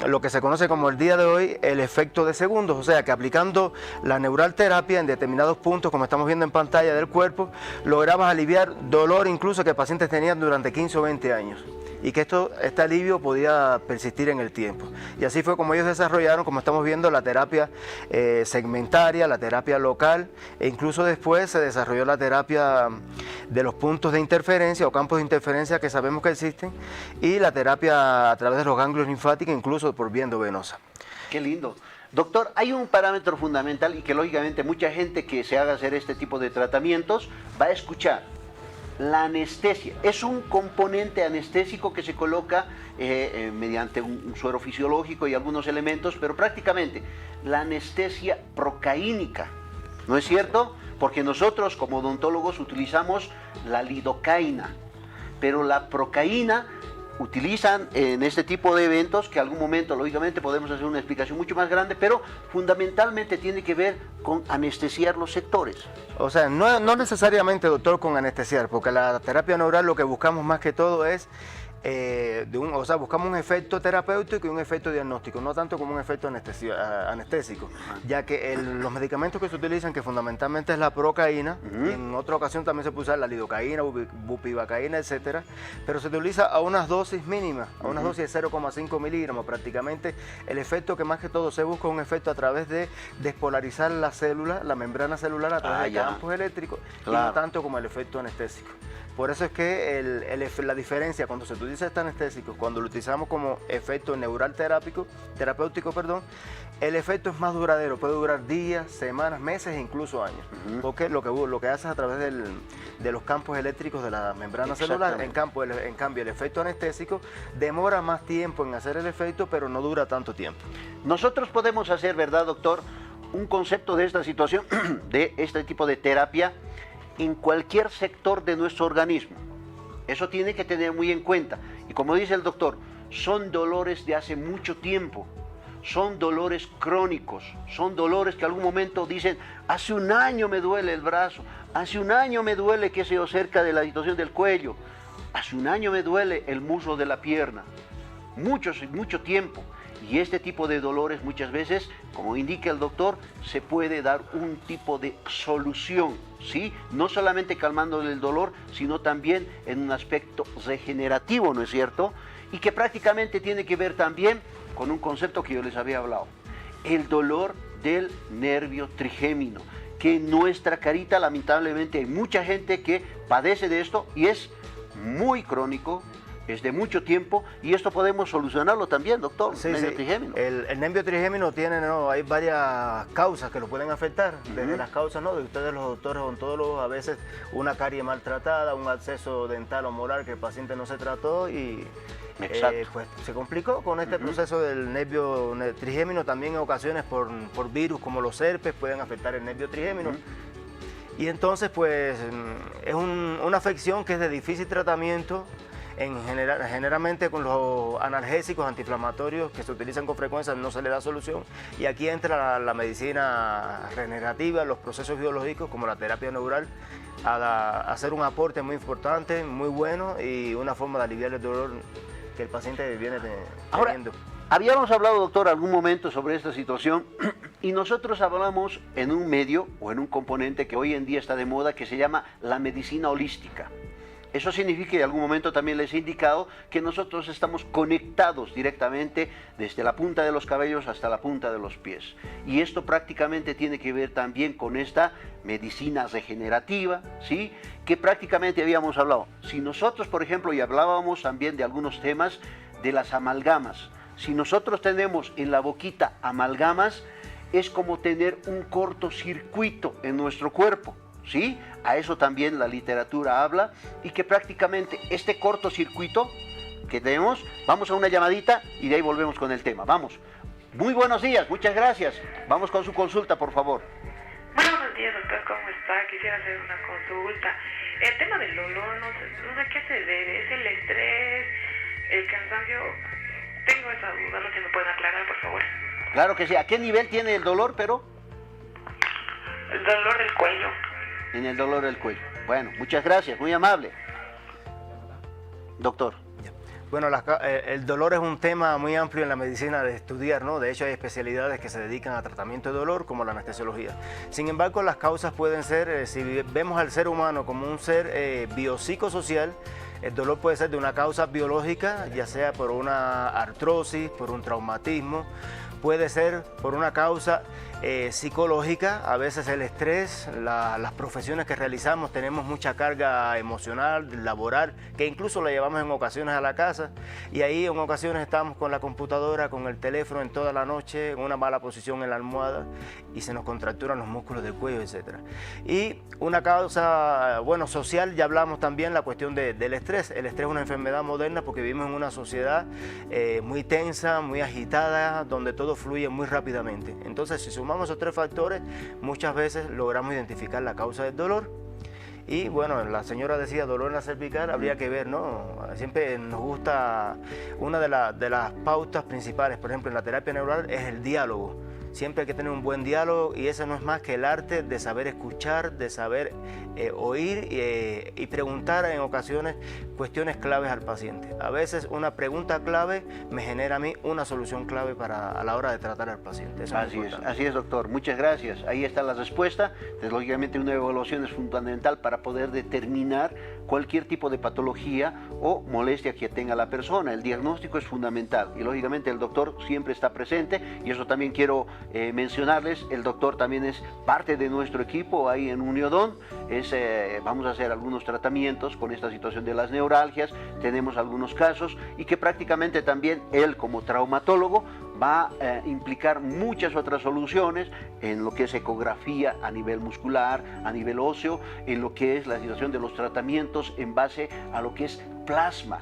lo que se conoce como el día de hoy el efecto de segundos, o sea que aplicando la neural terapia en determinados puntos, como estamos viendo en pantalla del cuerpo, lograbas aliviar dolor incluso que pacientes tenían durante 15 o 20 años. Y que este alivio podía persistir en el tiempo. Y así fue como ellos desarrollaron, como estamos viendo, la terapia segmentaria, la terapia local, e incluso después se desarrolló la terapia de los puntos de interferencia o campos de interferencia que sabemos que existen, y la terapia a través de los ganglios linfáticos, incluso por vía endovenosa. Qué lindo. Doctor, hay un parámetro fundamental y que lógicamente mucha gente que se haga hacer este tipo de tratamientos va a escuchar. La anestesia es un componente anestésico que se coloca mediante un suero fisiológico y algunos elementos, pero prácticamente la anestesia procaínica, ¿no es cierto? Porque nosotros como odontólogos utilizamos la lidocaína, pero la procaína utilizan en este tipo de eventos, que algún momento lógicamente podemos hacer una explicación mucho más grande, pero fundamentalmente tiene que ver con anestesiar los sectores. O sea, no necesariamente, doctor, con anestesiar, porque la terapia neural lo que buscamos más que todo es buscamos un efecto terapéutico y un efecto diagnóstico, no tanto como un efecto anestésico, ya que los medicamentos que se utilizan, que fundamentalmente es la procaína, y en otra ocasión también se puede usar la lidocaína, bupivacaína, etcétera, pero se utiliza a unas dosis mínimas, a unas dosis de 0,5 miligramos. Prácticamente el efecto que más que todo se busca es un efecto a través de despolarizar la célula, la membrana celular a través de campos eléctricos, y no tanto como el efecto anestésico. Por eso es que la diferencia cuando se utiliza este anestésico, cuando lo utilizamos como efecto neural terapéutico, el efecto es más duradero, puede durar días, semanas, meses e incluso años, porque lo que hace es a través de los campos eléctricos de la membrana celular. En cambio el efecto anestésico demora más tiempo en hacer el efecto, pero no dura tanto tiempo. Nosotros podemos hacer, ¿verdad, doctor?, un concepto de esta situación, de este tipo de terapia, en cualquier sector de nuestro organismo. Eso tiene que tener muy en cuenta. Y como dice el doctor, son dolores de hace mucho tiempo, son dolores crónicos, son dolores que algún momento dicen, hace un año me duele el brazo, hace un año me duele, qué sé yo, cerca de la situación del cuello, hace un año me duele el muslo de la pierna, mucho tiempo. Y este tipo de dolores muchas veces, como indica el doctor, se puede dar un tipo de solución, ¿sí? No solamente calmando el dolor, sino también en un aspecto regenerativo, ¿no es cierto? Y que prácticamente tiene que ver también con un concepto que yo les había hablado, el dolor del nervio trigémino, que en nuestra carita lamentablemente hay mucha gente que padece de esto y es muy crónico, es de mucho tiempo, y esto podemos solucionarlo también, doctor. Sí, trigémino. El nervio trigémino hay varias causas que lo pueden afectar. Desde las causas, de ustedes los doctores odontólogos, a veces una carie maltratada, un absceso dental o molar que el paciente no se trató y pues se complicó con este proceso del nervio trigémino. También en ocasiones por virus como los herpes pueden afectar el nervio trigémino. Y entonces pues es una afección que es de difícil tratamiento. Generalmente con los analgésicos antiinflamatorios que se utilizan con frecuencia no se le da solución, y aquí entra la medicina regenerativa, los procesos biológicos como la terapia neural a hacer un aporte muy importante, muy bueno, y una forma de aliviar el dolor que el paciente viene teniendo. Ahora, habíamos hablado, doctor, algún momento sobre esta situación, y nosotros hablamos en un medio o en un componente que hoy en día está de moda, que se llama la medicina holística. Eso significa que en algún momento también les he indicado que nosotros estamos conectados directamente desde la punta de los cabellos hasta la punta de los pies. Y esto prácticamente tiene que ver también con esta medicina regenerativa, ¿sí? Que prácticamente habíamos hablado. Si nosotros, por ejemplo, y hablábamos también de algunos temas de las amalgamas. Si nosotros tenemos en la boquita amalgamas, es como tener un cortocircuito en nuestro cuerpo. ¿Sí? A eso también la literatura habla, y que prácticamente este cortocircuito que tenemos, vamos a una llamadita y de ahí volvemos con el tema. Vamos. Muy buenos días, muchas gracias. Vamos con su consulta, por favor. Buenos días, doctor, ¿cómo está? Quisiera hacer una consulta. El tema del dolor, no sé a qué se debe. ¿Es el estrés, el cansancio? Tengo esa duda, ¿lo que me pueden aclarar, por favor? Claro que sí. ¿A qué nivel tiene el dolor, pero? El dolor del cuello. En el dolor del cuello. Bueno, muchas gracias, muy amable. Doctor. Bueno, el dolor es un tema muy amplio en la medicina de estudiar, ¿no? De hecho, hay especialidades que se dedican a tratamiento de dolor, como la anestesiología. Sin embargo, las causas pueden ser, si vemos al ser humano como un ser biopsicosocial, el dolor puede ser de una causa biológica, ya sea por una artrosis, por un traumatismo, puede ser por una causa psicológica, a veces el estrés, las profesiones que realizamos, tenemos mucha carga emocional, laboral, que incluso la llevamos en ocasiones a la casa, y ahí en ocasiones estamos con la computadora, con el teléfono en toda la noche, en una mala posición en la almohada, y se nos contracturan los músculos del cuello, etc. Y una causa, bueno, social, ya hablamos también la cuestión del estrés. El estrés es una enfermedad moderna porque vivimos en una sociedad muy tensa, muy agitada, donde todo fluye muy rápidamente. Entonces, si sumamos esos tres factores, muchas veces logramos identificar la causa del dolor. Y bueno, la señora decía dolor en la cervical, habría que ver, ¿no? Siempre nos gusta, una de las pautas principales, por ejemplo, en la terapia neural, es el diálogo. Siempre hay que tener un buen diálogo, y ese no es más que el arte de saber escuchar, de saber oír y preguntar en ocasiones cuestiones claves al paciente. A veces una pregunta clave me genera a mí una solución clave a la hora de tratar al paciente. Eso así es, doctor. Muchas gracias. Ahí está la respuesta. Entonces, lógicamente, una evaluación es fundamental para poder determinar cualquier tipo de patología o molestia que tenga la persona. El diagnóstico es fundamental y, lógicamente, el doctor siempre está presente, y eso también quiero mencionarles. El doctor también es parte de nuestro equipo ahí en Uniodón. Vamos a hacer algunos tratamientos con esta situación de las neuralgias, tenemos algunos casos, y que prácticamente también él, como traumatólogo, va a implicar muchas otras soluciones en lo que es ecografía a nivel muscular, a nivel óseo, en lo que es la situación de los tratamientos en base a lo que es plasma.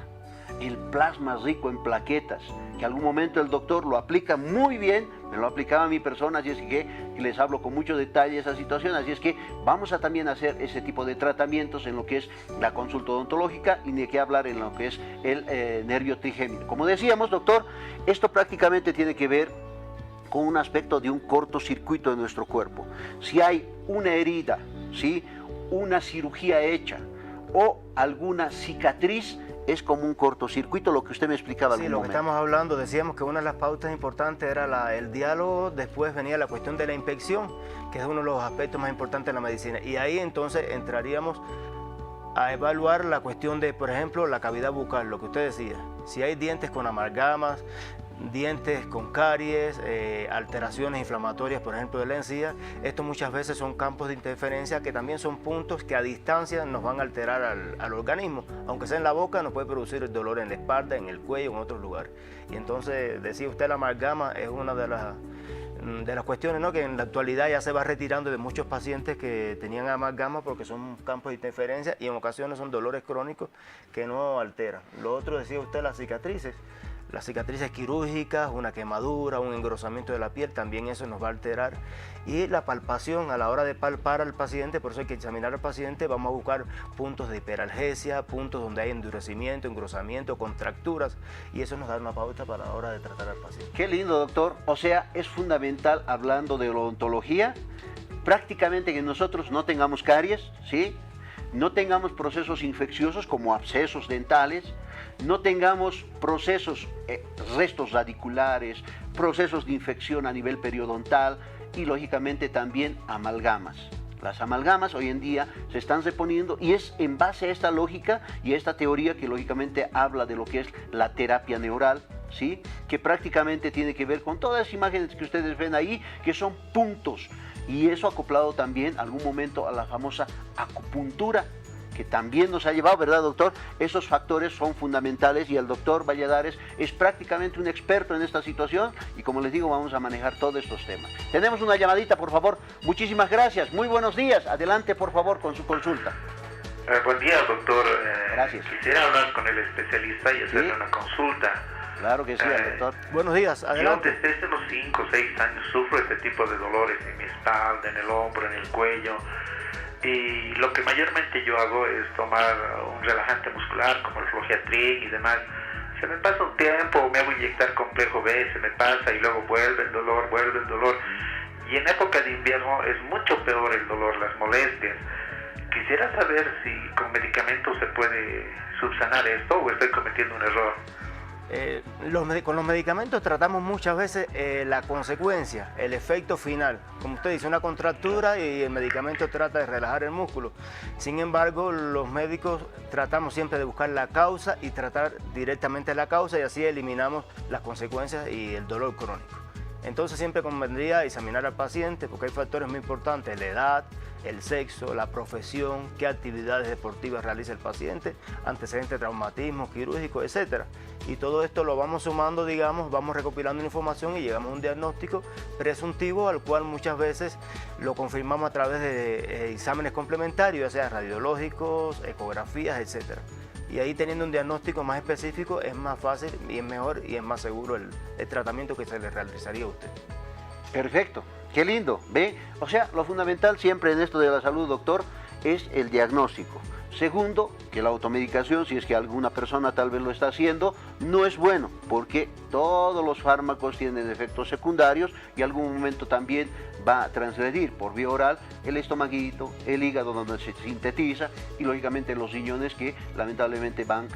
El plasma rico en plaquetas, que algún momento el doctor lo aplica muy bien, me lo aplicaba a mi persona, así es que les hablo con mucho detalle esa situación, así es que vamos a también hacer ese tipo de tratamientos en lo que es la consulta odontológica, y ni qué hablar en lo que es el nervio trigémino. Como decíamos, doctor, esto prácticamente tiene que ver con un aspecto de un cortocircuito de nuestro cuerpo. Si hay una herida, ¿sí?, una cirugía hecha o alguna cicatriz, es como un cortocircuito, lo que usted me explicaba. Sí, lo que estamos hablando, decíamos que una de las pautas importantes era el diálogo, después venía la cuestión de la inspección, que es uno de los aspectos más importantes de la medicina, y ahí entonces entraríamos a evaluar la cuestión de, por ejemplo, la cavidad bucal, lo que usted decía, si hay dientes con amalgamas, dientes con caries, alteraciones inflamatorias, por ejemplo, de la encía. Estos muchas veces son campos de interferencia que también son puntos que a distancia nos van a alterar al organismo. Aunque sea en la boca, nos puede producir el dolor en la espalda, en el cuello, en otros lugares. Y entonces, decía usted, la amalgama es una de las cuestiones, ¿no?, que en la actualidad ya se va retirando de muchos pacientes que tenían amalgama, porque son campos de interferencia y en ocasiones son dolores crónicos que no alteran. Lo otro, decía usted, las cicatrices quirúrgicas, una quemadura, un engrosamiento de la piel, también eso nos va a alterar. Y la palpación, a la hora de palpar al paciente, por eso hay que examinar al paciente, vamos a buscar puntos de hiperalgesia, puntos donde hay endurecimiento, engrosamiento, contracturas, y eso nos da una pauta para la hora de tratar al paciente. Qué lindo, doctor. O sea, es fundamental, hablando de odontología, prácticamente que nosotros no tengamos caries, ¿sí?, no tengamos procesos infecciosos como abscesos dentales, no tengamos procesos, restos radiculares, procesos de infección a nivel periodontal, y lógicamente también amalgamas. Las amalgamas hoy en día se están reponiendo, y es en base a esta lógica y a esta teoría que lógicamente habla de lo que es la terapia neural, ¿sí?, que prácticamente tiene que ver con todas las imágenes que ustedes ven ahí, que son puntos. Y eso acoplado también algún momento a la famosa acupuntura, que también nos ha llevado, ¿verdad, doctor? Esos factores son fundamentales, y el doctor Valladares es prácticamente un experto en esta situación, y como les digo, vamos a manejar todos estos temas. Tenemos una llamadita, por favor. Muchísimas gracias. Muy buenos días. Adelante, por favor, con su consulta. Buen día, doctor. Gracias. Quisiera hablar con el especialista y hacerle una consulta. Claro que sí, doctor. Buenos días, adelante. Yo desde los 5 o 6 años sufro este tipo de dolores en mi espalda, en el hombro, en el cuello, y lo que mayormente yo hago es tomar un relajante muscular como el Flogiatrin y demás. Se me pasa un tiempo, me hago inyectar complejo B, se me pasa y luego vuelve el dolor, y en época de invierno es mucho peor el dolor, las molestias. Quisiera saber si con medicamentos se puede subsanar esto o estoy cometiendo un error. Con los medicamentos tratamos muchas veces la consecuencia, el efecto final. Como usted dice, una contractura y el medicamento trata de relajar el músculo. Sin embargo, los médicos tratamos siempre de buscar la causa y tratar directamente la causa, y así eliminamos las consecuencias y el dolor crónico. Entonces siempre convendría examinar al paciente porque hay factores muy importantes: la edad, el sexo, la profesión, qué actividades deportivas realiza el paciente, antecedentes de traumatismo, quirúrgico, etc. Y todo esto lo vamos sumando, digamos, vamos recopilando información y llegamos a un diagnóstico presuntivo al cual muchas veces lo confirmamos a través de exámenes complementarios, ya sea radiológicos, ecografías, etc. Y ahí, teniendo un diagnóstico más específico, es más fácil y es mejor y es más seguro el tratamiento que se le realizaría a usted. Perfecto, qué lindo, ¿ve? O sea, lo fundamental siempre en esto de la salud, doctor, es el diagnóstico. Segundo, que la automedicación, si es que alguna persona tal vez lo está haciendo, no es bueno, porque todos los fármacos tienen efectos secundarios y en algún momento también va a transgredir por vía oral el estomaguito, el hígado donde se sintetiza y lógicamente los riñones que lamentablemente van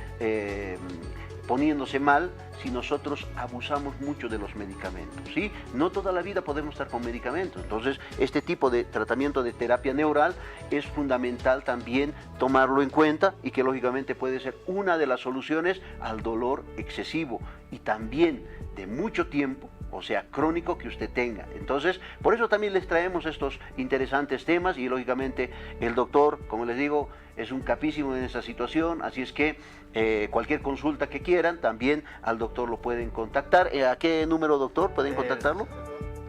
poniéndose mal si nosotros abusamos mucho de los medicamentos, ¿sí? No toda la vida podemos estar con medicamentos, entonces este tipo de tratamiento de terapia neural es fundamental también tomarlo en cuenta y que lógicamente puede ser una de las soluciones al dolor excesivo y también de mucho tiempo, o sea, crónico, que usted tenga. Entonces, por eso también les traemos estos interesantes temas y lógicamente el doctor, como les digo, es un capísimo en esa situación, así es que cualquier consulta que quieran, también al doctor lo pueden contactar. ¿A qué número, doctor, pueden contactarlo?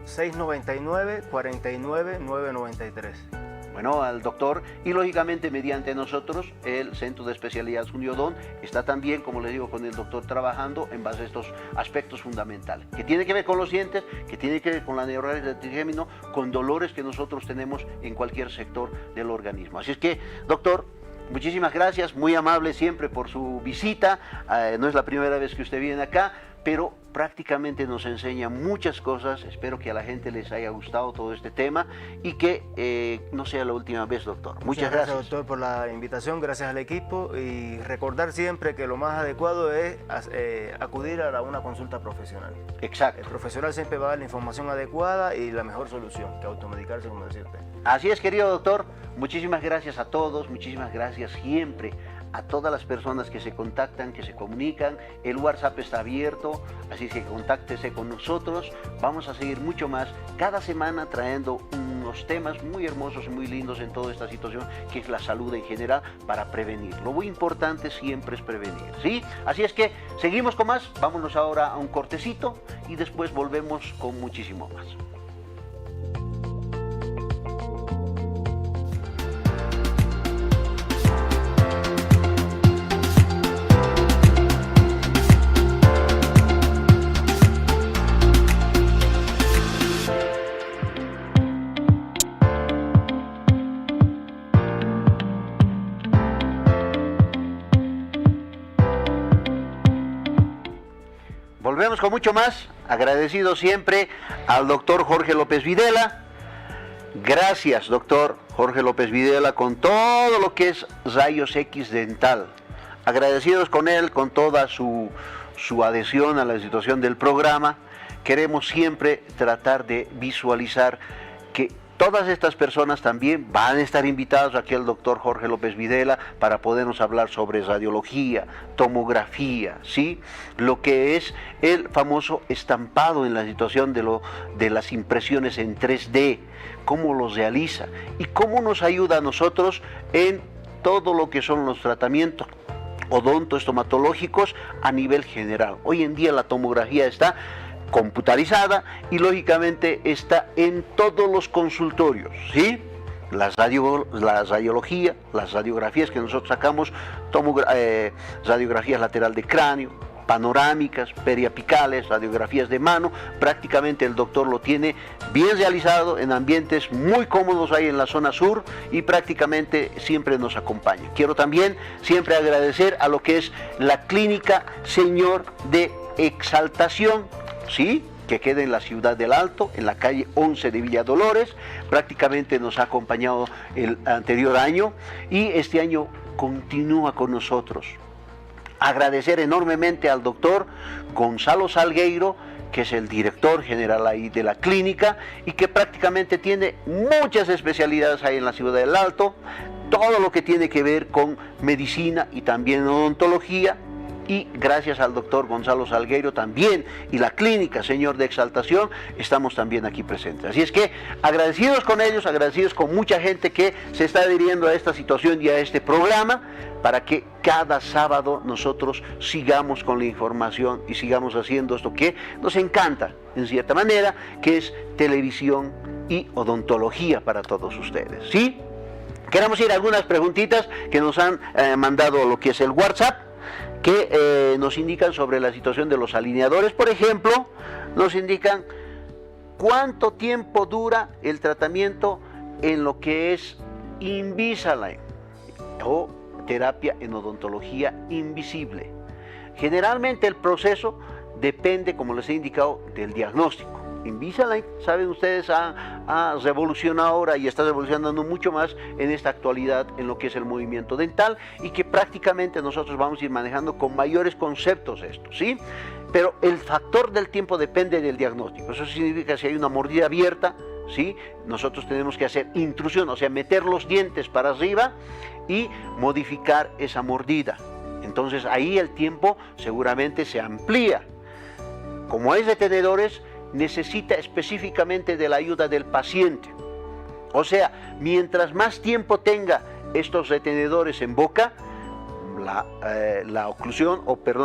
699-49-993. Bueno, al doctor, y lógicamente mediante nosotros el Centro de Especialidades Uniodón está también, como les digo, con el doctor trabajando en base a estos aspectos fundamentales, que tiene que ver con los dientes, que tiene que ver con la neuralgia del trigémino, con dolores que nosotros tenemos en cualquier sector del organismo. Así es que, doctor, muchísimas gracias, muy amable siempre por su visita. No es la primera vez que usted viene acá, pero prácticamente nos enseña muchas cosas. Espero que a la gente les haya gustado todo este tema y que no sea la última vez, doctor. Muchas gracias, doctor, por la invitación, gracias al equipo, y recordar siempre que lo más adecuado es acudir a una consulta profesional. Exacto. El profesional siempre va a dar la información adecuada y la mejor solución que automedicarse, como decía usted. Así es, querido doctor. Muchísimas gracias a todos, muchísimas gracias siempre a todas las personas que se contactan, que se comunican. El WhatsApp está abierto, así que contáctese con nosotros. Vamos a seguir mucho más cada semana trayendo unos temas muy hermosos y muy lindos en toda esta situación que es la salud en general, para prevenir. Lo muy importante siempre es prevenir, ¿sí? Así es que seguimos con más. Vámonos ahora a un cortecito y después volvemos con muchísimo más. Volvemos con mucho más, agradecido siempre al doctor Jorge López Videla. Gracias, doctor Jorge López Videla, con todo lo que es rayos X dental. Agradecidos con él, con toda su adhesión a la situación del programa. Queremos siempre tratar de visualizar que todas estas personas también van a estar invitadas aquí al doctor Jorge López Videla para podernos hablar sobre radiología, tomografía, ¿sí? Lo que es el famoso estampado en la situación de las impresiones en 3D, cómo los realiza y cómo nos ayuda a nosotros en todo lo que son los tratamientos odontoestomatológicos a nivel general. Hoy en día la tomografía está computarizada y lógicamente está en todos los consultorios, ¿sí? La radiología, las radiografías que nosotros sacamos, radiografías lateral de cráneo, panorámicas, periapicales, radiografías de mano, prácticamente el doctor lo tiene bien realizado en ambientes muy cómodos ahí en la zona sur y prácticamente siempre nos acompaña. Quiero también siempre agradecer a lo que es la clínica Señor de Exaltación, ¿sí? que queda en la ciudad del Alto, en la calle 11 de Villa Dolores. Prácticamente nos ha acompañado el anterior año y este año continúa con nosotros. Agradecer enormemente al doctor Gonzalo Salgueiro, que es el director general ahí de la clínica y que prácticamente tiene muchas especialidades ahí en la ciudad del Alto, todo lo que tiene que ver con medicina y también odontología. Y gracias al doctor Gonzalo Salgueiro también y la clínica Señor de Exaltación estamos también aquí presentes. Así es que agradecidos con ellos, agradecidos con mucha gente que se está adhiriendo a esta situación y a este programa para que cada sábado nosotros sigamos con la información y sigamos haciendo esto que nos encanta en cierta manera, que es televisión y odontología para todos ustedes. ¿Sí? Queremos ir a algunas preguntitas que nos han mandado lo que es el WhatsApp, que nos indican sobre la situación de los alineadores. Por ejemplo, nos indican cuánto tiempo dura el tratamiento en lo que es Invisalign o terapia en odontología invisible. Generalmente el proceso depende, como les he indicado, del diagnóstico. Invisalign, saben ustedes, ha revolucionado ahora y está revolucionando mucho más en esta actualidad en lo que es el movimiento dental y que prácticamente nosotros vamos a ir manejando con mayores conceptos esto, ¿sí? Pero el factor del tiempo depende del diagnóstico. Eso significa que si hay una mordida abierta, ¿sí? Nosotros tenemos que hacer intrusión, o sea, meter los dientes para arriba y modificar esa mordida. Entonces ahí el tiempo seguramente se amplía. Como es de tenedores, necesita específicamente de la ayuda del paciente. O sea, mientras más tiempo tenga estos retenedores en boca, la oclusión,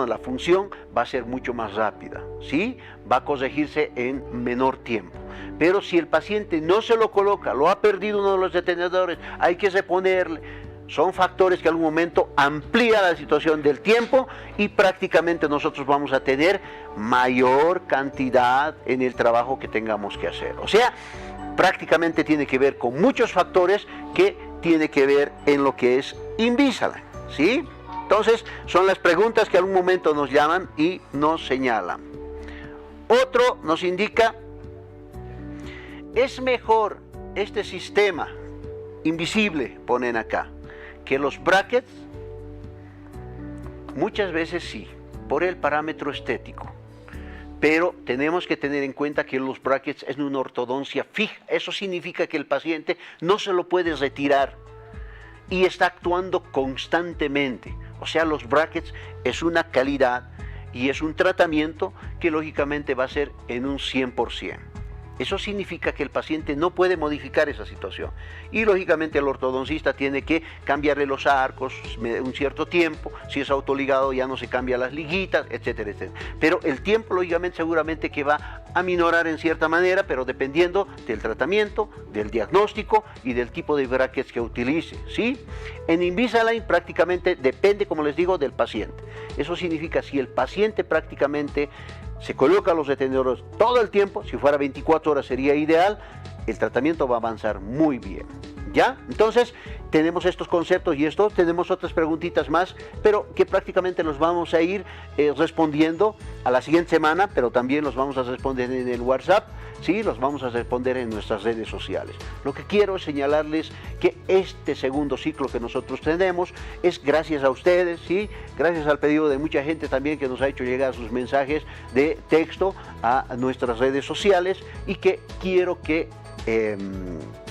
la función va a ser mucho más rápida, ¿sí? Va a corregirse en menor tiempo. Pero si el paciente no se lo coloca, lo ha perdido uno de los retenedores, hay que reponerle. Son factores que en algún momento amplían la situación del tiempo y prácticamente nosotros vamos a tener mayor cantidad en el trabajo que tengamos que hacer. O sea, prácticamente tiene que ver con muchos factores que tiene que ver en lo que es Invisalign, ¿sí? Entonces, son las preguntas que en algún momento nos llaman y nos señalan. Otro nos indica, ¿es mejor este sistema invisible, ponen acá, que los brackets? Muchas veces sí, por el parámetro estético, pero tenemos que tener en cuenta que los brackets es una ortodoncia fija. Eso significa que el paciente no se lo puede retirar y está actuando constantemente. O sea, los brackets es una calidad y es un tratamiento que lógicamente va a ser en un 100%. Eso significa que el paciente no puede modificar esa situación y lógicamente el ortodoncista tiene que cambiarle los arcos un cierto tiempo. Si es autoligado ya no se cambia las liguitas, etcétera, etcétera. Pero el tiempo lógicamente seguramente que va a minorar en cierta manera, pero dependiendo del tratamiento, del diagnóstico y del tipo de brackets que utilice, ¿sí? En Invisalign prácticamente depende, como les digo, del paciente. Eso significa si el paciente prácticamente se coloca los retenedores todo el tiempo, si fuera 24 horas sería ideal, el tratamiento va a avanzar muy bien. ¿Ya? Entonces, tenemos estos conceptos y tenemos otras preguntitas más, pero que prácticamente los vamos a ir respondiendo a la siguiente semana, pero también los vamos a responder en el WhatsApp, ¿sí? Los vamos a responder en nuestras redes sociales. Lo que quiero es señalarles que este segundo ciclo que nosotros tenemos es gracias a ustedes, ¿sí? Gracias al pedido de mucha gente también que nos ha hecho llegar sus mensajes de texto a nuestras redes sociales y que quiero que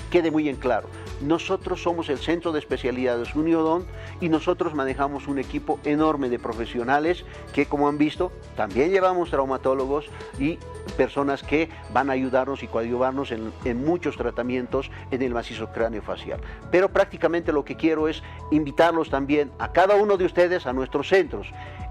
quede muy en claro. Nosotros somos el Centro de Especialidades Uniodont y nosotros manejamos un equipo enorme de profesionales que, como han visto, también llevamos traumatólogos y personas que van a ayudarnos y coadyuvarnos en muchos tratamientos en el macizo craneofacial. Pero prácticamente lo que quiero es invitarlos también a cada uno de ustedes a nuestros centros.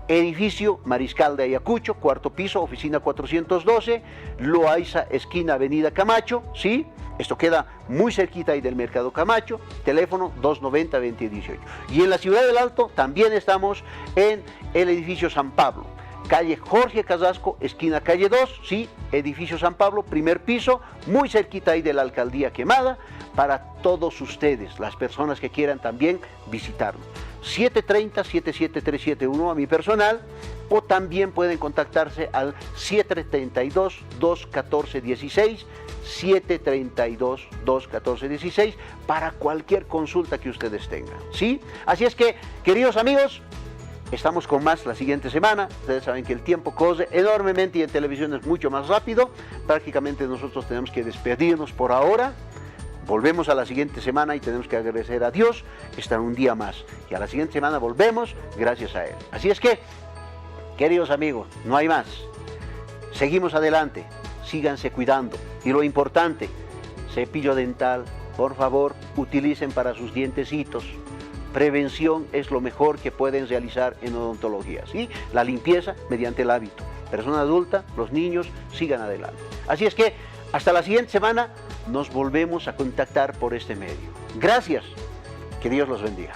Edificio Mariscal de Ayacucho, cuarto piso, oficina 412, Loaiza, esquina Avenida Camacho, ¿sí? Esto queda muy cerquita ahí del Mercado Camacho, teléfono 290-2018. Y en la Ciudad del Alto también estamos en el edificio San Pablo, calle Jorge Carrasco, esquina calle 2, sí, edificio San Pablo, primer piso, muy cerquita ahí de la Alcaldía Quemada, para todos ustedes, las personas que quieran también visitarnos. 730-77371 a mi personal, o también pueden contactarse al 732-214-16, 732-214-16 para cualquier consulta que ustedes tengan, ¿sí? Así es que, queridos amigos, estamos con más la siguiente semana. Ustedes saben que el tiempo corre enormemente y en televisión es mucho más rápido. Prácticamente nosotros tenemos que despedirnos por ahora. Volvemos a la siguiente semana y tenemos que agradecer a Dios que está un día más. Y a la siguiente semana volvemos gracias a Él. Así es que, queridos amigos, no hay más. Seguimos adelante. Síganse cuidando. Y lo importante, cepillo dental, por favor, utilicen para sus dientecitos. Prevención es lo mejor que pueden realizar en odontología, ¿sí? La limpieza mediante el hábito. Persona adulta, los niños, sigan adelante. Así es que, hasta la siguiente semana, nos volvemos a contactar por este medio. Gracias. Que Dios los bendiga.